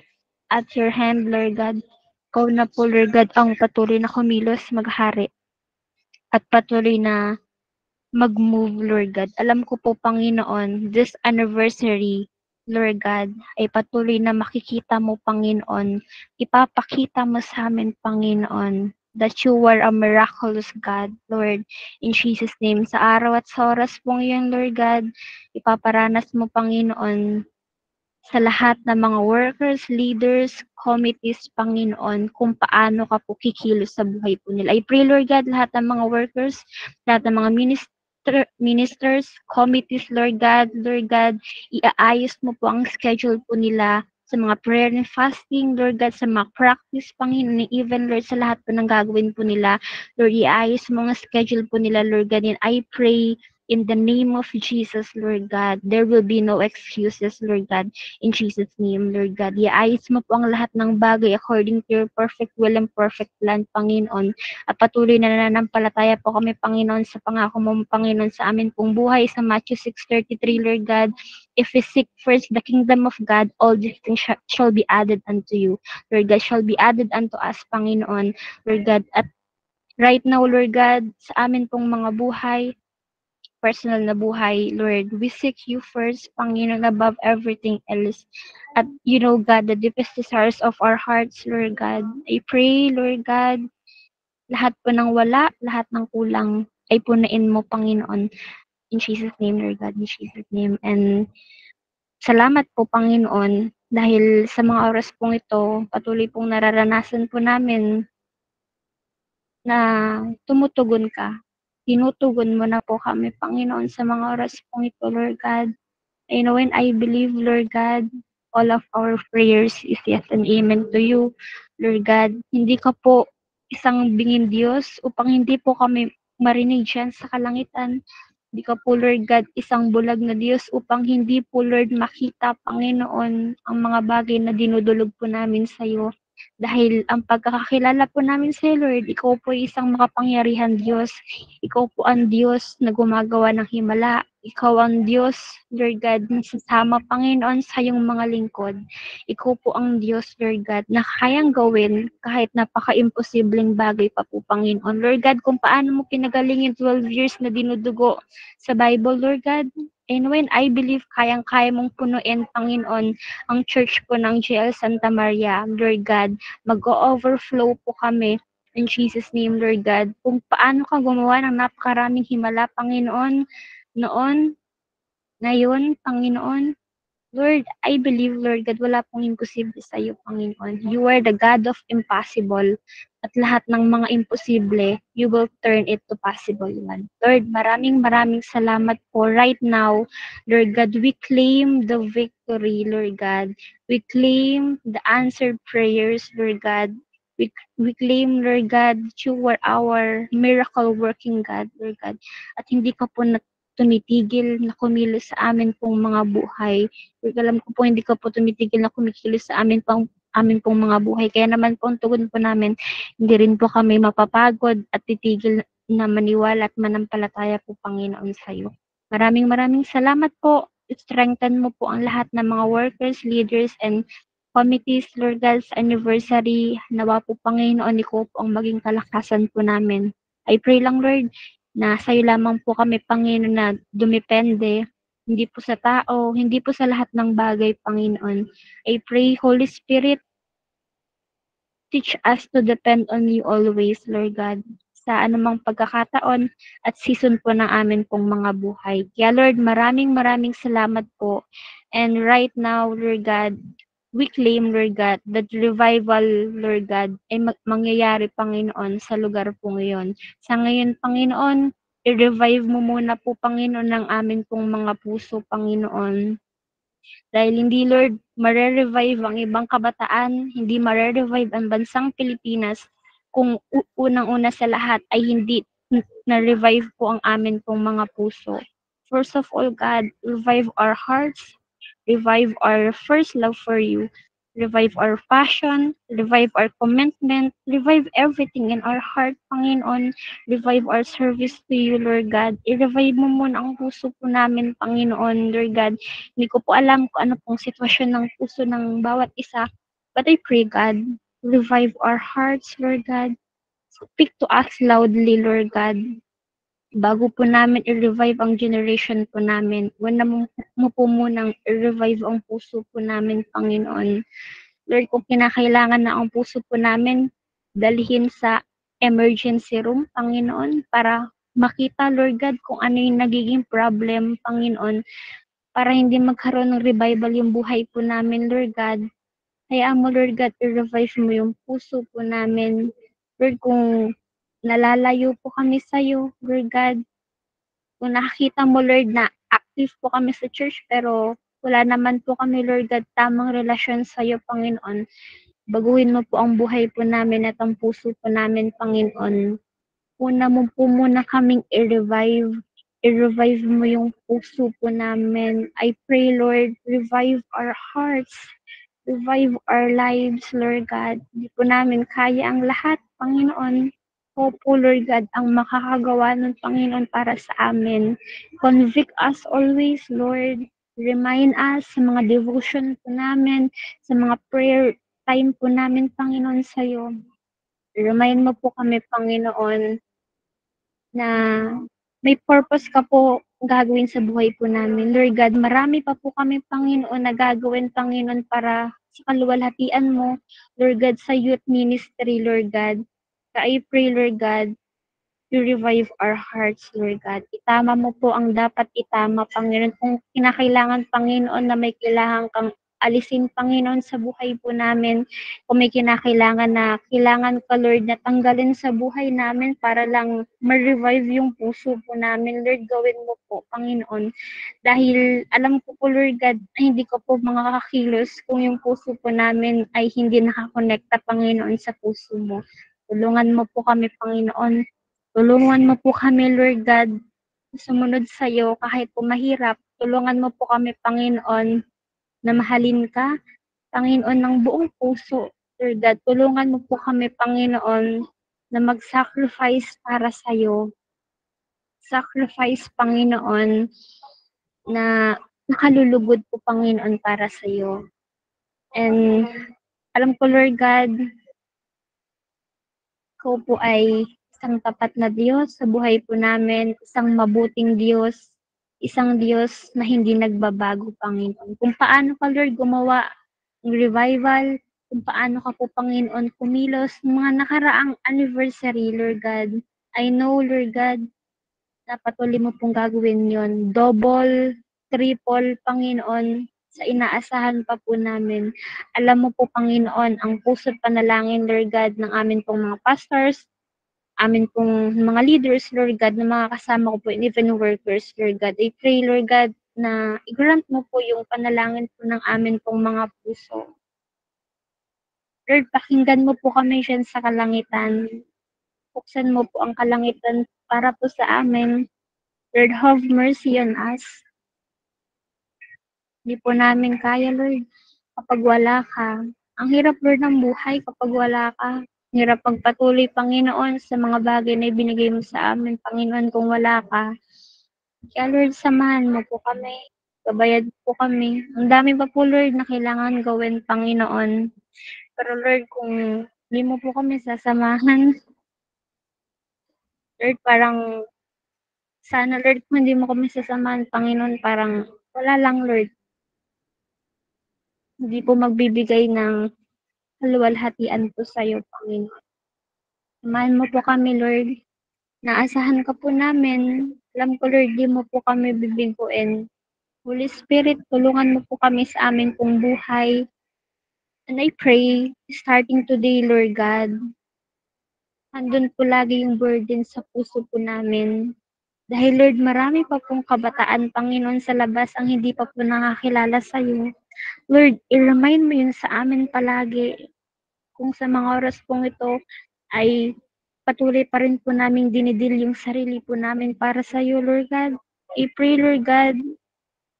at your hand, Lord God. Ikaw na po, Lord God, ang patuloy na kumilos, maghari. At patuloy na mag-move, Lord God. Alam ko po, Panginoon, this anniversary, Lord God, ay patuloy na makikita mo, Panginoon. Ipapakita mo sa amin, Panginoon, that you are a miraculous God, Lord. In Jesus' name, sa araw at sa oras pong iyon, Lord God, ipaparanas mo, Panginoon, sa lahat ng mga workers, leaders, committees, Panginoon, kung paano ka po kikilos sa buhay po nila. I pray, Lord God, lahat ng mga workers, lahat ng mga ministers, committees, Lord God, iaayos mo po ang schedule po nila sa mga prayer and fasting, Lord God, sa mga practice, Panginoon, even, Lord, sa lahat po ng gagawin po nila, Lord, iayos mo mga schedule po nila, Lord God, and I pray in the name of Jesus, Lord God, there will be no excuses, Lord God, in Jesus' name, Lord God. Iayos mo po ang lahat ng bagay according to your perfect will and perfect plan, Panginoon. At patuloy na nananampalataya po kami, Panginoon, sa pangako mo, Panginoon, sa amin pong buhay, sa Matthew 6:33, Lord God. If we seek first the kingdom of God, all these things shall be added unto you. Lord God, shall be added unto us, Panginoon, Lord God. At right now, Lord God, sa amin pong mga buhay, personal na buhay, Lord, we seek you first, Panginoon, above everything else. At you know, God, the deepest desires of our hearts, Lord God. I pray, Lord God, lahat po ng wala, lahat ng kulang, ay punain mo, Panginoon. In Jesus' name, Lord God, in Jesus' name. And salamat po, Panginoon, dahil sa mga oras pong ito, patuloy pong nararanasan po namin na tumutugon ka. Tinutugon mo na po kami, Panginoon, sa mga oras pong ito, Lord God. I know and I believe, Lord God, all of our prayers is yes and amen to you, Lord God. Hindi ka po isang bingin Diyos upang hindi po kami marinig dyan sa kalangitan. Hindi ka po, Lord God, isang bulag na Diyos upang hindi po, Lord, makita, Panginoon, ang mga bagay na dinudulog po namin sa iyo. Dahil ang pagkakakilala po namin sa iyo, Lord, ikaw po ay isang makapangyarihan Diyos. Ikaw po ang Diyos na gumagawa ng himala. Ikaw ang Diyos, Lord God, na sasama, Panginoon, sa iyong mga lingkod. Ikaw po ang Diyos, Lord God, na kayang gawin kahit napaka-imposibleng bagay pa po, Panginoon. Lord God, kung paano mo pinagaling yung 12 years na dinudugo sa Bible, Lord God, and when I believe kayang-kaya mong punuin, Panginoon, ang church po ng GL Santa Maria, Lord God, mag-overflow po kami in Jesus' name, Lord God. Kung paano ka gumawa ng napakaraming himala, Panginoon, noon, ngayon, Panginoon, Lord, I believe, Lord God, wala pong imposible sa iyo, Panginoon. You are the God of impossible. At lahat ng mga imposible, you will turn it to possible one. Lord, maraming salamat po right now. Lord God, we claim the victory, Lord God. We claim the answered prayers, Lord God. We claim, Lord God, that you are our miracle working God, Lord God. At hindi ka po tumitigil na kumilos sa amin pong mga buhay. Lord, alam ko po hindi ka po tumitigil na kumikilos sa amin pong mga buhay. Kaya naman po ang tugon po namin, hindi rin po kami mapapagod at titigil na maniwala at manampalataya po, Panginoon, sa iyo. Maraming salamat po. Strengthen mo po ang lahat ng mga workers, leaders, and committees, Lord God, sa anniversary. Nawa po, Panginoon, ikaw po ang maging kalakasan po namin. I pray lang, Lord, na sa'yo lamang po kami, Panginoon, na dumepende, hindi po sa tao, hindi po sa lahat ng bagay, Panginoon. I pray, Holy Spirit, teach us to depend on you always, Lord God, sa anumang pagkakataon at season po ng amin pong mga buhay. Kaya Lord, maraming salamat po. And right now, Lord God, we claim, Lord God, that revival, Lord God, ay mangyayari, Panginoon, sa lugar po ngayon. Sa ngayon, Panginoon, i-revive mo muna po, Panginoon, ng amin pong mga puso, Panginoon. Dahil hindi, Lord, mare-revive ang ibang kabataan, hindi mare-revive ang bansang Pilipinas kung unang-una sa lahat ay hindi na-revive po ang amin pong mga puso. First of all, God, revive our hearts, revive our first love for you, revive our passion, revive our commitment, revive everything in our heart, Panginoon, revive our service to you, Lord God. I-revive mo muna ang puso po namin, Panginoon, Lord God. Hindi ko po alam kung ano pong sitwasyon ng puso ng bawat isa, but I pray, God, revive our hearts, Lord God. Speak to us loudly, Lord God. Bago po namin i-revive ang generation po namin, una mo po munang i-revive ang puso po namin, Panginoon. Lord, kung kinakailangan na ang puso po namin, dalhin sa emergency room, Panginoon, para makita, Lord God, kung ano yung nagiging problem, Panginoon, para hindi magkaroon ng revival yung buhay po namin, Lord God. Hayaan mo, Lord God, i-revive mo yung puso po namin. Lord, kung nalalayo po kami sa iyo, Lord God, kung nakikita mo, Lord, na active po kami sa church, pero wala naman po kami, Lord God, tamang relasyon sa'yo, Panginoon. Baguhin mo po ang buhay po namin at ang puso po namin, Panginoon. Una mo po muna kaming i-revive. I-revive mo yung puso po namin. I pray, Lord, revive our hearts. Revive our lives, Lord God. Hindi po namin kaya ang lahat, Panginoon. Ikaw po, Lord God, ang makakagawa ng Panginoon para sa amin. Convict us always, Lord. Remind us sa mga devotion po namin, sa mga prayer time po namin, Panginoon, sa'yo. Remind mo po kami, Panginoon, na may purpose ka po gagawin sa buhay po namin. Lord God, marami pa po kami, Panginoon, na gagawin, Panginoon, para sa kaluwalhatian mo, Lord God, sa youth ministry, Lord God. I pray, Lord God, you revive our hearts, Lord God. Itama mo po ang dapat itama, Panginoon. Kung kinakailangan, Panginoon, na may kailangan kang alisin, Panginoon, sa buhay po namin. Kung may kinakailangan na kailangan ka, Lord, na tanggalin sa buhay namin para lang ma-revive yung puso po namin. Lord, gawin mo po, Panginoon. Dahil alam ko po, Lord God, ay hindi ko po makakakilos kung yung puso po namin ay hindi nakakonekta, Panginoon, sa puso mo. Tulungan mo po kami, Panginoon. Tulungan mo po kami, Lord God, sumunod sa iyo kahit po mahirap. Tulungan mo po kami, Panginoon, na mahalin ka, Panginoon, ng buong puso. Lord God, tulungan mo po kami, Panginoon, na mag-sacrifice para sa iyo. Sacrifice, Panginoon, na nakalulugod po, Panginoon, para sa iyo. And alam ko, Lord God, ikaw po ay isang tapat na Diyos sa buhay po namin, isang mabuting Diyos, isang Diyos na hindi nagbabago, Panginoon. Kung paano ka, Lord, gumawa ng revival, kung paano ka po, Panginoon, kumilos ng mga nakaraang anniversary, Lord God. I know, Lord God, na patuloy mo pong gagawin yon. Double, triple, Panginoon, sa inaasahan pa po namin. Alam mo po, Panginoon, ang puso't panalangin, Lord God, ng amin pong mga pastors, amin pong mga leaders, Lord God, na mga kasama ko po, and even workers, Lord God. I pray, Lord God, na i-grant mo po yung panalangin po ng amin pong mga puso. Lord, pakinggan mo po kami dyan sa kalangitan. Buksan mo po ang kalangitan para po sa amin. Lord, have mercy on us. Hindi po namin kaya, Lord, kapag wala ka. Ang hirap, Lord, ng buhay kapag wala ka. Ang hirap pagpatuloy, Panginoon, sa mga bagay na ibinigay mo sa amin, Panginoon, kung wala ka. Kaya, Lord, samahan mo po kami. Gabayan po kami. Ang dami pa po, Lord, na kailangan gawin, Panginoon. Pero, Lord, kung hindi mo po kami sasamahan, Lord, parang sana, Lord, kung hindi mo kami sasamahan, Panginoon, parang wala lang, Lord. Hindi po magbibigay ng kaluwalhatian po sa iyo, Panginoon. Samahan mo po kami, Lord. Naasahan ka po namin. Alam ko, Lord, di mo po kami bibiguin. Holy Spirit, tulungan mo po kami sa amin pong buhay. And I pray, starting today, Lord God, andun po lagi yung burden sa puso po namin. Dahil, Lord, marami pa pong kabataan, Panginoon, sa labas ang hindi pa po nakakilala sa iyo. Lord, i-remind mo yun sa amin palagi. Kung sa mga oras pong ito ay patuloy pa rin po namin dinidil yung sarili po namin para sa iyo, Lord God. I pray, Lord God,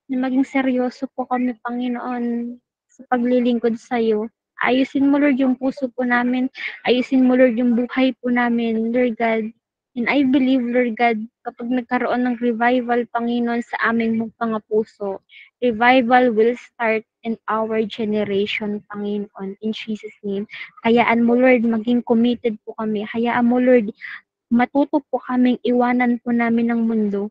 na maging seryoso po kami, Panginoon, sa paglilingkod sa iyo. Ayusin mo, Lord, yung puso po namin. Ayusin mo, Lord, yung buhay po namin, Lord God. And I believe, Lord God, kapag nagkaroon ng revival, Panginoon, sa aming mga puso, revival will start in our generation, Panginoon, in Jesus' name. Hayaan mo, Lord, maging committed po kami. Hayaan mo, Lord, matuto po kaming iwanan po namin ang mundo.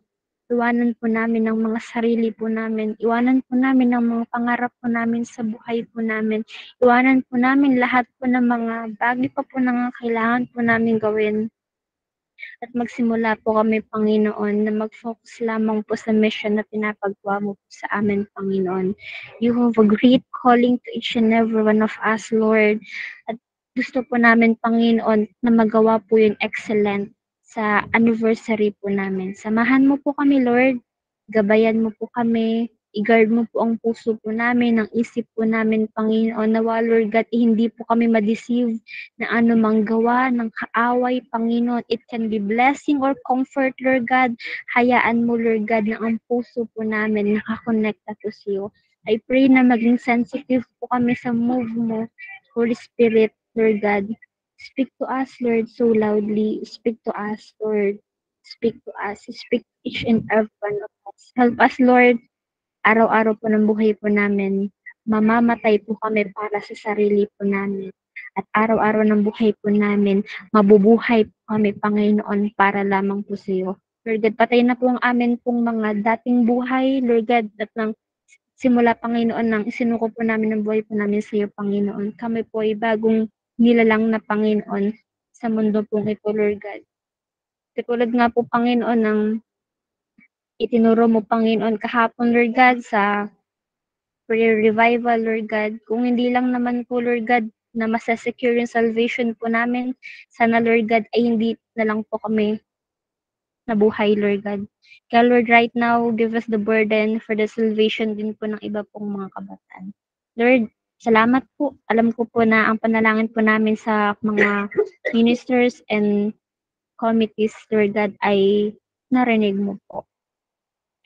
Iwanan po namin ang mga sarili po namin. Iwanan po namin ang mga pangarap po namin sa buhay po namin. Iwanan po namin lahat po ng mga bagay pa po na kailangan po namin gawin. At magsimula po kami, Panginoon, na mag-focus lamang po sa mission na pinapagawa mo po sa amin, Panginoon. You have a great calling to each and every one of us, Lord. At gusto po namin, Panginoon, na magawa po yung excellent sa anniversary po namin. Samahan mo po kami, Lord. Gabayan mo po kami. I-guard mo po ang puso po namin, ang isip po namin, Panginoon, nawa, Lord God, hindi po kami ma-deceive na anumang gawa ng kaaway, Panginoon. It can be blessing or comfort, Lord God. Hayaan mo, Lord God, na ang puso po namin nakakonekta po sa iyo. I pray na maging sensitive po kami sa move mo, Holy Spirit, Lord God. Speak to us, Lord, so loudly. Speak to us, Lord. Speak to us. Speak to each and every one of us. Help us, Lord. Araw-araw po ng buhay po namin, mamamatay po kami para sa sarili po namin. At araw-araw ng buhay po namin, mabubuhay po kami, Panginoon, para lamang po sa iyo. Lord God, patay na po ang amin pong mga dating buhay, Lord God, at nang simula, Panginoon, nang isinuko po namin ang buhay po namin sa iyo, Panginoon. Kami po ay bagong nilalang na, Panginoon, sa mundo pong ito, Lord God. Katulad nga po, Panginoon, ng itinuro mo, Panginoon, kahapon, Lord God, sa prayer revival, Lord God. Kung hindi lang naman po, Lord God, na masasecure yung salvation po namin, sana, Lord God, ay hindi na lang po kami nabuhay, Lord God. Kaya, Lord, right now, give us the burden for the salvation din po ng iba pong mga kabataan. Lord, salamat po. Alam ko po na ang panalangin po namin sa mga ministers and committees, Lord God, ay narinig mo po.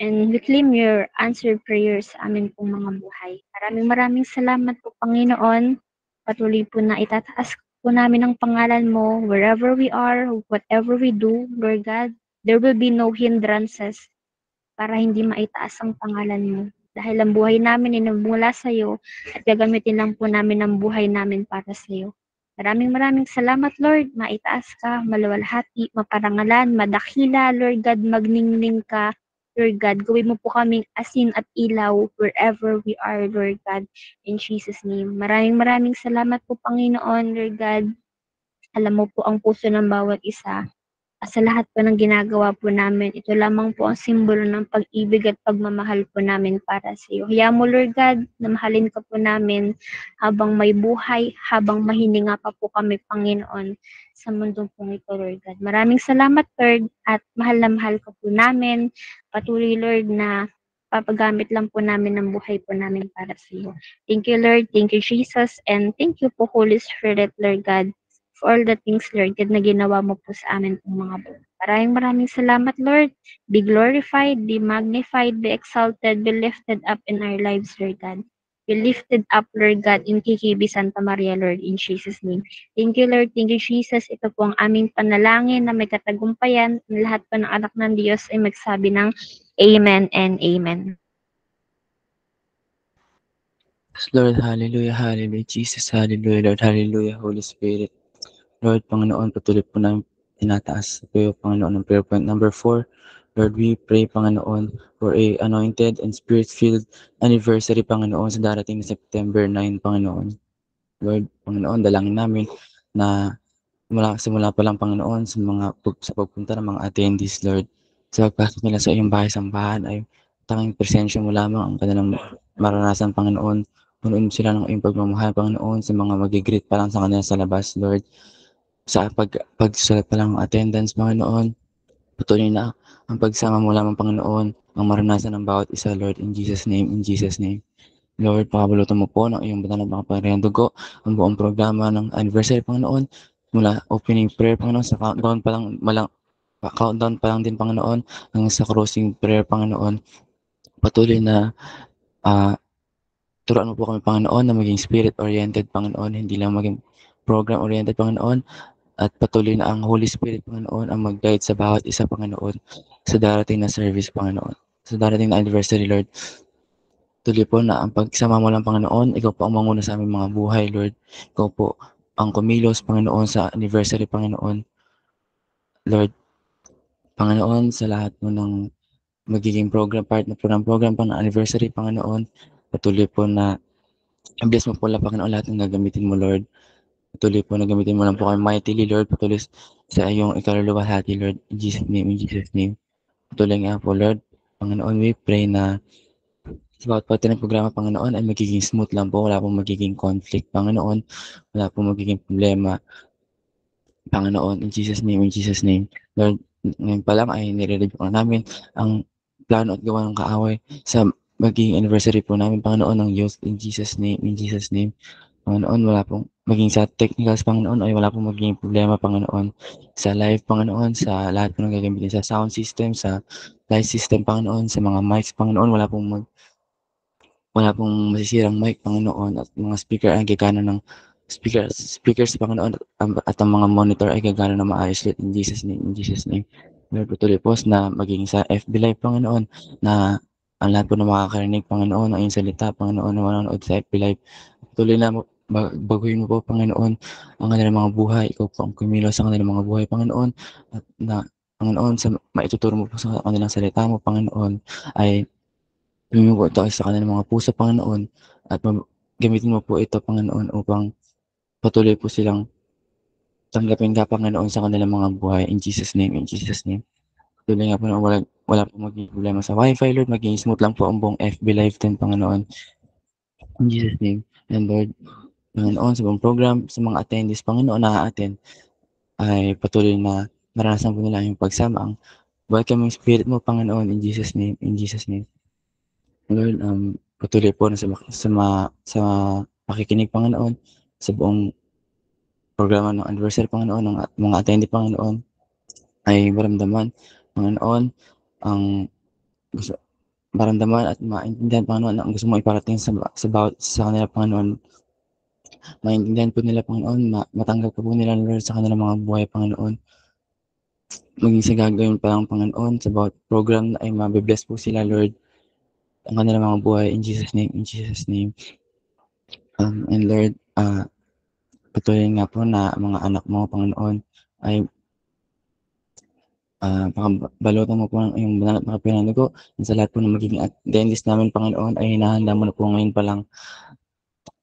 And we claim your answered prayers sa amin pong mga buhay. Maraming salamat po, Panginoon. Patuloy po na itataas po namin ang pangalan mo wherever we are, whatever we do, Lord God. There will be no hindrances para hindi maitaas ang pangalan mo. Dahil ang buhay namin ay nagmula sa iyo at gagamitin lang po namin ang buhay namin para sa iyo. Maraming salamat, Lord. Maitaas ka, maluwalhati, maparangalan, madakila, Lord God, magningning ka. Lord God, gawin mo po kaming asin at ilaw wherever we are, Lord God, in Jesus' name. Maraming salamat po, Panginoon, Lord God. Alam mo po ang puso ng bawat isa. Sa lahat po ng ginagawa po namin, ito lamang po ang simbolo ng pag-ibig at pagmamahal po namin para sa iyo. Hayaan mo, Lord God, na mahalin ka po namin habang may buhay, habang mahininga pa po kami, Panginoon, sa mundo pong ito, Lord God. Maraming salamat, Lord, at mahal na mahal ka po namin. Patuloy, Lord, na papagamit lang po namin ang buhay po namin para sa iyo. Thank you, Lord. Thank you, Jesus. And thank you po, Holy Spirit, Lord God, for all the things, Lord God, na ginawa mo po sa amin pong mga buhay. Maraming salamat, Lord. Be glorified, be magnified, be exalted, be lifted up in our lives, Lord God. Be lifted up, Lord God, in KKB Santa Maria, Lord, in Jesus' name. Thank you, Lord. Thank you, Jesus. Ito po ang aming panalangin na may katagumpayan. Ang lahat po ng anak ng Diyos ay magsabi ng Amen and Amen. Lord, hallelujah, hallelujah, Jesus, hallelujah, Lord, hallelujah, Holy Spirit. Lord, Panginoon, patuloy po namin tinataas po yung Panginoon ng prayer point number 4. Lord, we pray, Panginoon, for a anointed and spirit-filled anniversary, Panginoon, sa darating na September 9, Panginoon. Lord, Panginoon, dalangin namin na simula pa lang, Panginoon, sa pagpunta ng mga attendees, Lord, sa pagpasok nila sa iyong bahay-sambahan ay tanging presensya mo lamang ang kanilang maranasan, Panginoon. Punuin sila ng iyong pagmamahal, Panginoon, sa mga magigreet pa lang sa kanila sa labas, Lord. Sa pagsusulat pa lang ng attendance, Panginoon, patuloy na ang pagsama mo lamang, Panginoon, ang maranasan ng bawat isa, Lord, in Jesus' name, in Jesus' name. Lord, pakabalutan mo po ng iyong banal na makapangyarihang dugo ang buong programa ng anniversary, Panginoon, mula opening prayer, Panginoon, sa countdown pa lang din, Panginoon, hanggang sa closing prayer, Panginoon. Patuloy na turuan mo po kami, Panginoon, na maging spirit-oriented, Panginoon, hindi lang maging program-oriented, Panginoon. At patuloy na ang Holy Spirit, Panginoon, ang mag-guide sa bawat isa, Panginoon, sa darating na service, Panginoon. Sa darating na anniversary, Lord. Tuloy po na ang pagsama mo lang, Panginoon, ikaw po ang manguna sa aming mga buhay, Lord. Ikaw po ang kumilos, Panginoon, sa anniversary, Panginoon. Lord, Panginoon, sa lahat mo ng magiging program, part na program pang anniversary, Panginoon, patuloy po na bless mo po lang, Panginoon, lahat ng gagamitin mo, Lord. Patuloy po na gamitin mo lang po kami mightily, Lord. Patuloy sa iyong ikaluluwalhati, Lord. In Jesus' name, in Jesus' name. Patuloy nga po, Lord. Panginoon, we pray na sa bawat parte ng programa, Panginoon, ay magiging smooth lang po. Wala pong magiging conflict, Panginoon. Wala pong magiging problema, Panginoon. In Jesus' name, in Jesus' name. Lord, ngayon pa lang ay nire-review na namin ang plano at gawa ng kaaway sa maging anniversary po namin, Panginoon, ng youth in Jesus' name, in Jesus' name. Panginoon, wala pong maging sa technicals, Panginoon, ay wala pong maging problema, Panginoon. Sa live, Panginoon, sa lahat po ng gagamitin, sa sound system, sa light system, Panginoon, sa mga mics, Panginoon, wala pong masisirang mic, Panginoon, at mga speaker ay gagana ng speakers, Panginoon, at ang mga monitor ay gagana ng maayos, Lord, in Jesus' name, in Jesus' name. Lord, patuloy po na maging sa FB Live, Panginoon, na ang lahat po na makakarinig, Panginoon, ang iyong salita, Panginoon, na manonood sa FB Live. Patuloy na baguhin mo po, Panginoon, ang kanilang mga buhay. Ikaw po ang kumilos sa kanilang mga buhay, Panginoon, at na, Panginoon, sa maituturo mo po sa kanilang salita mo, Panginoon, ay lumigo ito sa kanilang mga puso, Panginoon, at gamitin mo po ito, Panginoon, upang patuloy po silang tanggapin ka, Panginoon, sa kanilang mga buhay. In Jesus' name, in Jesus' name. Patuloy nga po na wala po maging problema sa Wi-Fi, Lord. Maging smooth lang po ang buong FB Live din, Panginoon. In Jesus' name. And Lord, Panginoon, sa buong program, sa mga attendees, Panginoon, na-attend, ay patuloy na maranasan po nila yung pagsama. Ang welcoming spirit mo, Panginoon, in Jesus' name, in Jesus' name. Lord, patuloy po na sa pakikinig, Panginoon, sa buong programa ng anniversary, Panginoon, ng mga attendee, Panginoon, ay maramdaman, Panginoon, ang gusto maramdaman at maintindihan, Panginoon, ang gusto mo iparating sa kanila, Panginoon. Maintindihan po nila, Panginoon, matanggap po nila, Lord, sa kanilang mga buhay, Panginoon. Maging sa gagawin pa lang, Panginoon, sa bawat program na ay mabe-bless po sila, Lord, ang kanilang mga buhay, in Jesus' name, in Jesus' name. And Lord, patuloy nga po na mga anak mo, Panginoon, ay pakabalutan mo po ang iyong banal at makapal na dugo. Sa lahat po ng magiging attendees namin, Panginoon, ay hinahanda mo na po ngayon pa lang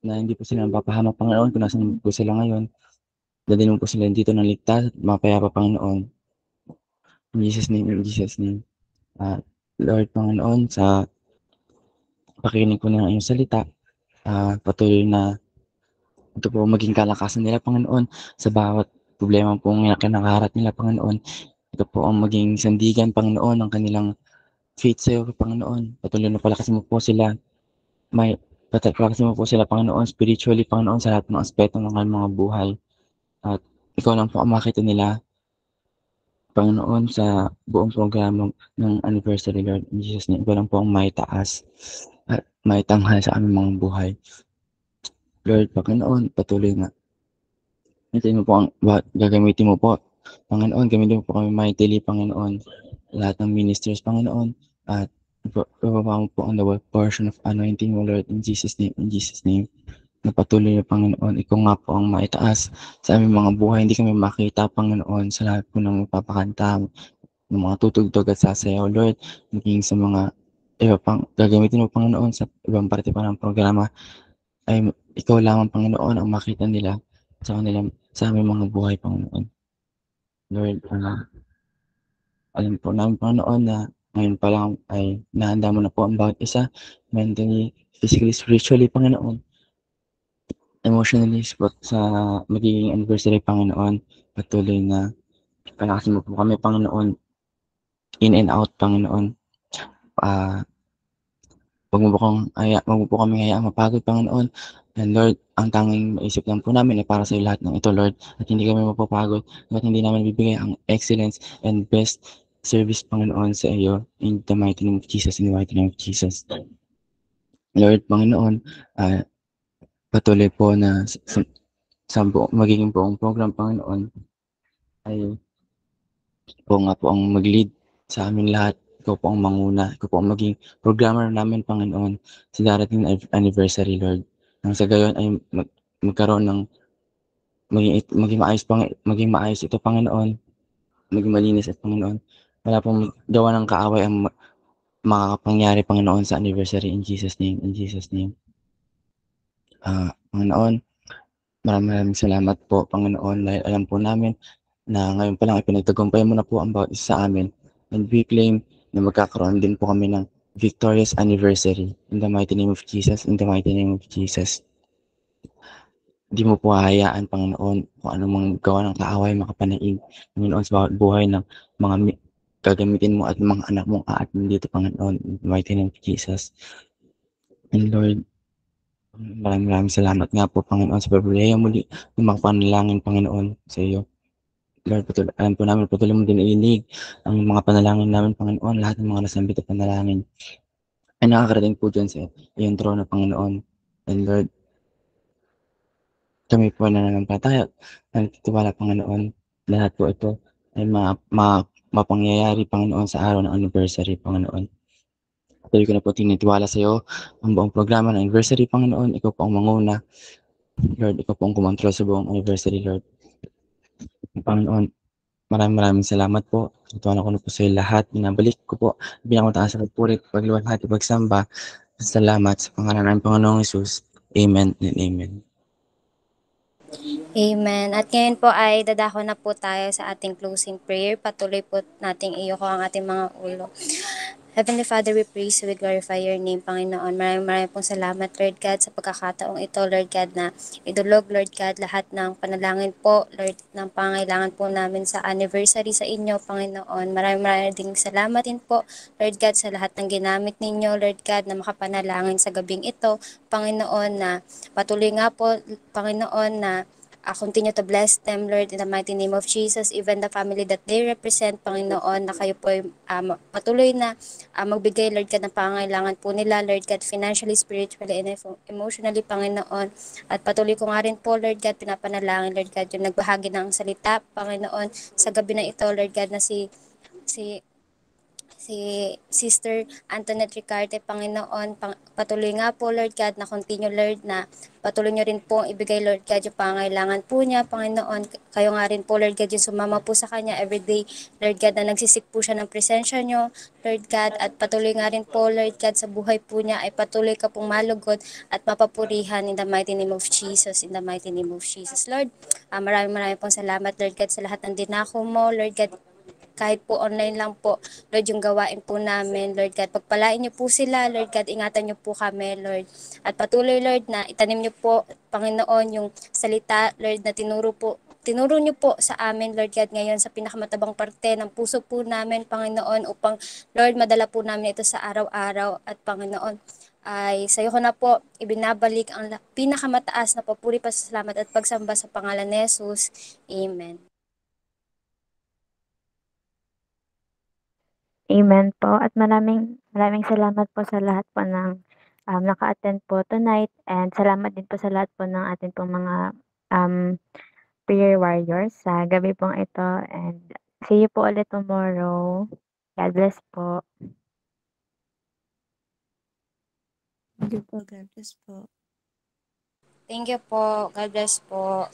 na hindi po sila napapahamak, Panginoon, kung nasan po sila ngayon. Dadalhin mo po sila dito ng ligtas at mapayapa, Panginoon. In Jesus' name, in Jesus' name. Lord, Panginoon, sa pakikinig po ng iyong salita, patuloy na ito po maging kalakasan nila, Panginoon, sa bawat problema pong kinakaharap nila, Panginoon. Ito po ang maging sandigan, Panginoon, ng kanilang faith sa iyo, Panginoon. Patuloy na palakasin mo po sila. Palakasin mo po sila, Panginoon, spiritually, Panginoon, sa lahat ng aspeto ng kanilang mga buhay. At ikaw lang po ang makita nila, Panginoon, sa buong programa ng anniversary, Lord. In Jesus' name, ikaw lang po ang maitaas at maitanghal sa aming mga buhay. Lord, Panginoon, patuloy nga. Gamitin mo po gagamitin mo po, Panginoon, gamitin mo po kami mightily, Panginoon, lahat ng ministers, Panginoon, at ibaba mo po ang double portion of anointing mo, Lord, in Jesus' name, in Jesus' name. Napatuloy na, Panginoon, ikaw nga po ang maitaas sa aming mga buhay. Hindi kami makita, Panginoon, sa lahat po ng magpapakanta, ng mga tutugtog at sasayaw, Lord, maging sa mga iba pang gagamitin mo, Panginoon, sa ibang parte pa ng programa, ay ikaw lamang, Panginoon, ang makita nila sa aming mga buhay, Panginoon. Lord, alam po namin, Panginoon, na ngayon pa lang ay nahanda mo na po ang bawat isa, mentally, physically, spiritually, Panginoon, emotionally, sa magiging anniversary, Panginoon. Patuloy na palakasin mo po kami, Panginoon, in and out, Panginoon. Wag mo po kami hayaang mapagod, Panginoon. And Lord, ang tanging maisip lang po namin ay para sa lahat ng ito, Lord. At hindi kami mapapagod at hindi namin bibigay ang excellence and best service, Panginoon, sa iyo. In the mighty name of Jesus, in the mighty name of Jesus. Lord, Panginoon, patuloy po na sa magiging buong program, Panginoon, ay po nga po ang mag-lead sa amin lahat. Ikaw po ang manguna. Ikaw po ang maging programmer namin, Panginoon, sa darating na anniversary, Lord. Nang sa gayon ay magkaroon ng maging maayos ito, Panginoon. Maging malinis at Panginoon. Wala pong gawa ng kaaway ang makakapangyari, Panginoon, sa anniversary. In Jesus' name, in Jesus' name. Panginoon, maraming salamat po, Panginoon, dahil alam po namin na ngayon pa lang ipinagtagumpay mo na po ang bawat isa sa amin. And we claim na magkakaroon din po kami ng victorious anniversary. In the mighty name of Jesus, in the mighty name of Jesus. Di mo po hahayaan, Panginoon, kung anumang gawa ng kaaway makapanaig, Panginoon, sa bawat buhay ng mga gagamitin mo at mga anak mong aatin dito, Panginoon, in the mighty name of Jesus. And Lord, maraming salamat nga po, Panginoon, sa pagpapalaya muli ng mga panalangin, Panginoon, sa iyo. Lord, alam po namin, patuloy mo din ilinig ang mga panalangin namin, Panginoon, lahat ng mga nasambit at panalangin ay nakakarating po dyan sa iyong trono, Panginoon. And Lord, kami po nananampalataya, nagtitiwala, Panginoon, lahat po ito ay mapangyayari, Panginoon, sa araw ng anniversary, Panginoon. Patuloy ko na po tinitiwala sa iyo ang buong programa ng anniversary, Panginoon. Ikaw po ang manguna. Lord, ikaw po ang kumontrol sa buong anniversary, Lord. Panginoon, maraming salamat po. Tinitiwala ko na po sa iyo lahat. Binabalik ko po. Pinakamataas sa pagpurit, pagluwalhati, pagsamba. Salamat sa pangalan ng Panginoong Jesus. Amen and amen. Amen. At ngayon po ay dadako na po tayo sa ating closing prayer. Patuloy po nating iyoko ang ating mga ulo. Heavenly Father, we praise you, we glorify your name, Panginoon. Maraming pong salamat, Lord God, sa pagkakataong ito, Lord God, na idulog, Lord God, lahat ng panalangin po, Lord, ng pangailangan po namin sa anniversary sa inyo, Panginoon. Maraming ding salamat din po, Lord God, sa lahat ng ginamit ninyo, Lord God, na makapanalangin sa gabing ito, Panginoon, na patuloy nga po, Panginoon, na continue to bless them, Lord, in the mighty name of Jesus, even the family that they represent, Panginoon, na kayo po ay patuloy na magbigay, Lord God, ng pangailangan po nila, Lord God, financially, spiritually, and emotionally, Panginoon. At patuloy ko nga rin po, Lord God, pinapanalangin, Lord God, yung nagbahagi ng salita, Panginoon, sa gabi na ito, Lord God, na si Sister Antoinette Ricarte, Panginoon, patuloy nga po, Lord God, na continue, Lord, na patuloy nyo rin po ibigay, Lord God, yung pangailangan po niya, Panginoon. Kayo nga rin po, Lord God, yung sumama po sa kanya everyday, Lord God, na nagsisik po siya ng presensya nyo, Lord God, at patuloy nga rin po, Lord God, sa buhay po niya ay patuloy ka pong malugod at mapapurihan in the mighty name of Jesus, in the mighty name of Jesus, Lord. Maraming pong salamat, Lord God, sa lahat ng dinako mo, Lord God, kahit po online lang po, Lord, yung gawain po namin, Lord God. Pagpalain niyo po sila, Lord God, ingatan niyo po kami, Lord. At patuloy, Lord, na itanim niyo po, Panginoon, yung salita, Lord, na tinuro niyo po sa amin, Lord God, ngayon sa pinakamatabang parte ng puso po namin, Panginoon, upang, Lord, madala po namin ito sa araw-araw at Panginoon, ay sa iyo ko na po ibinabalik ang pinakamataas na papuri, pasasalamat at pagsamba sa pangalan ni Jesus. Amen. Amen po. At maraming salamat po sa lahat po ng naka-attend po tonight. And salamat din po sa lahat po ng ating pong mga prayer warriors sa gabi pong ito. And see you po ulit tomorrow. God bless po. Thank you po. God bless po. Thank you po. God bless po.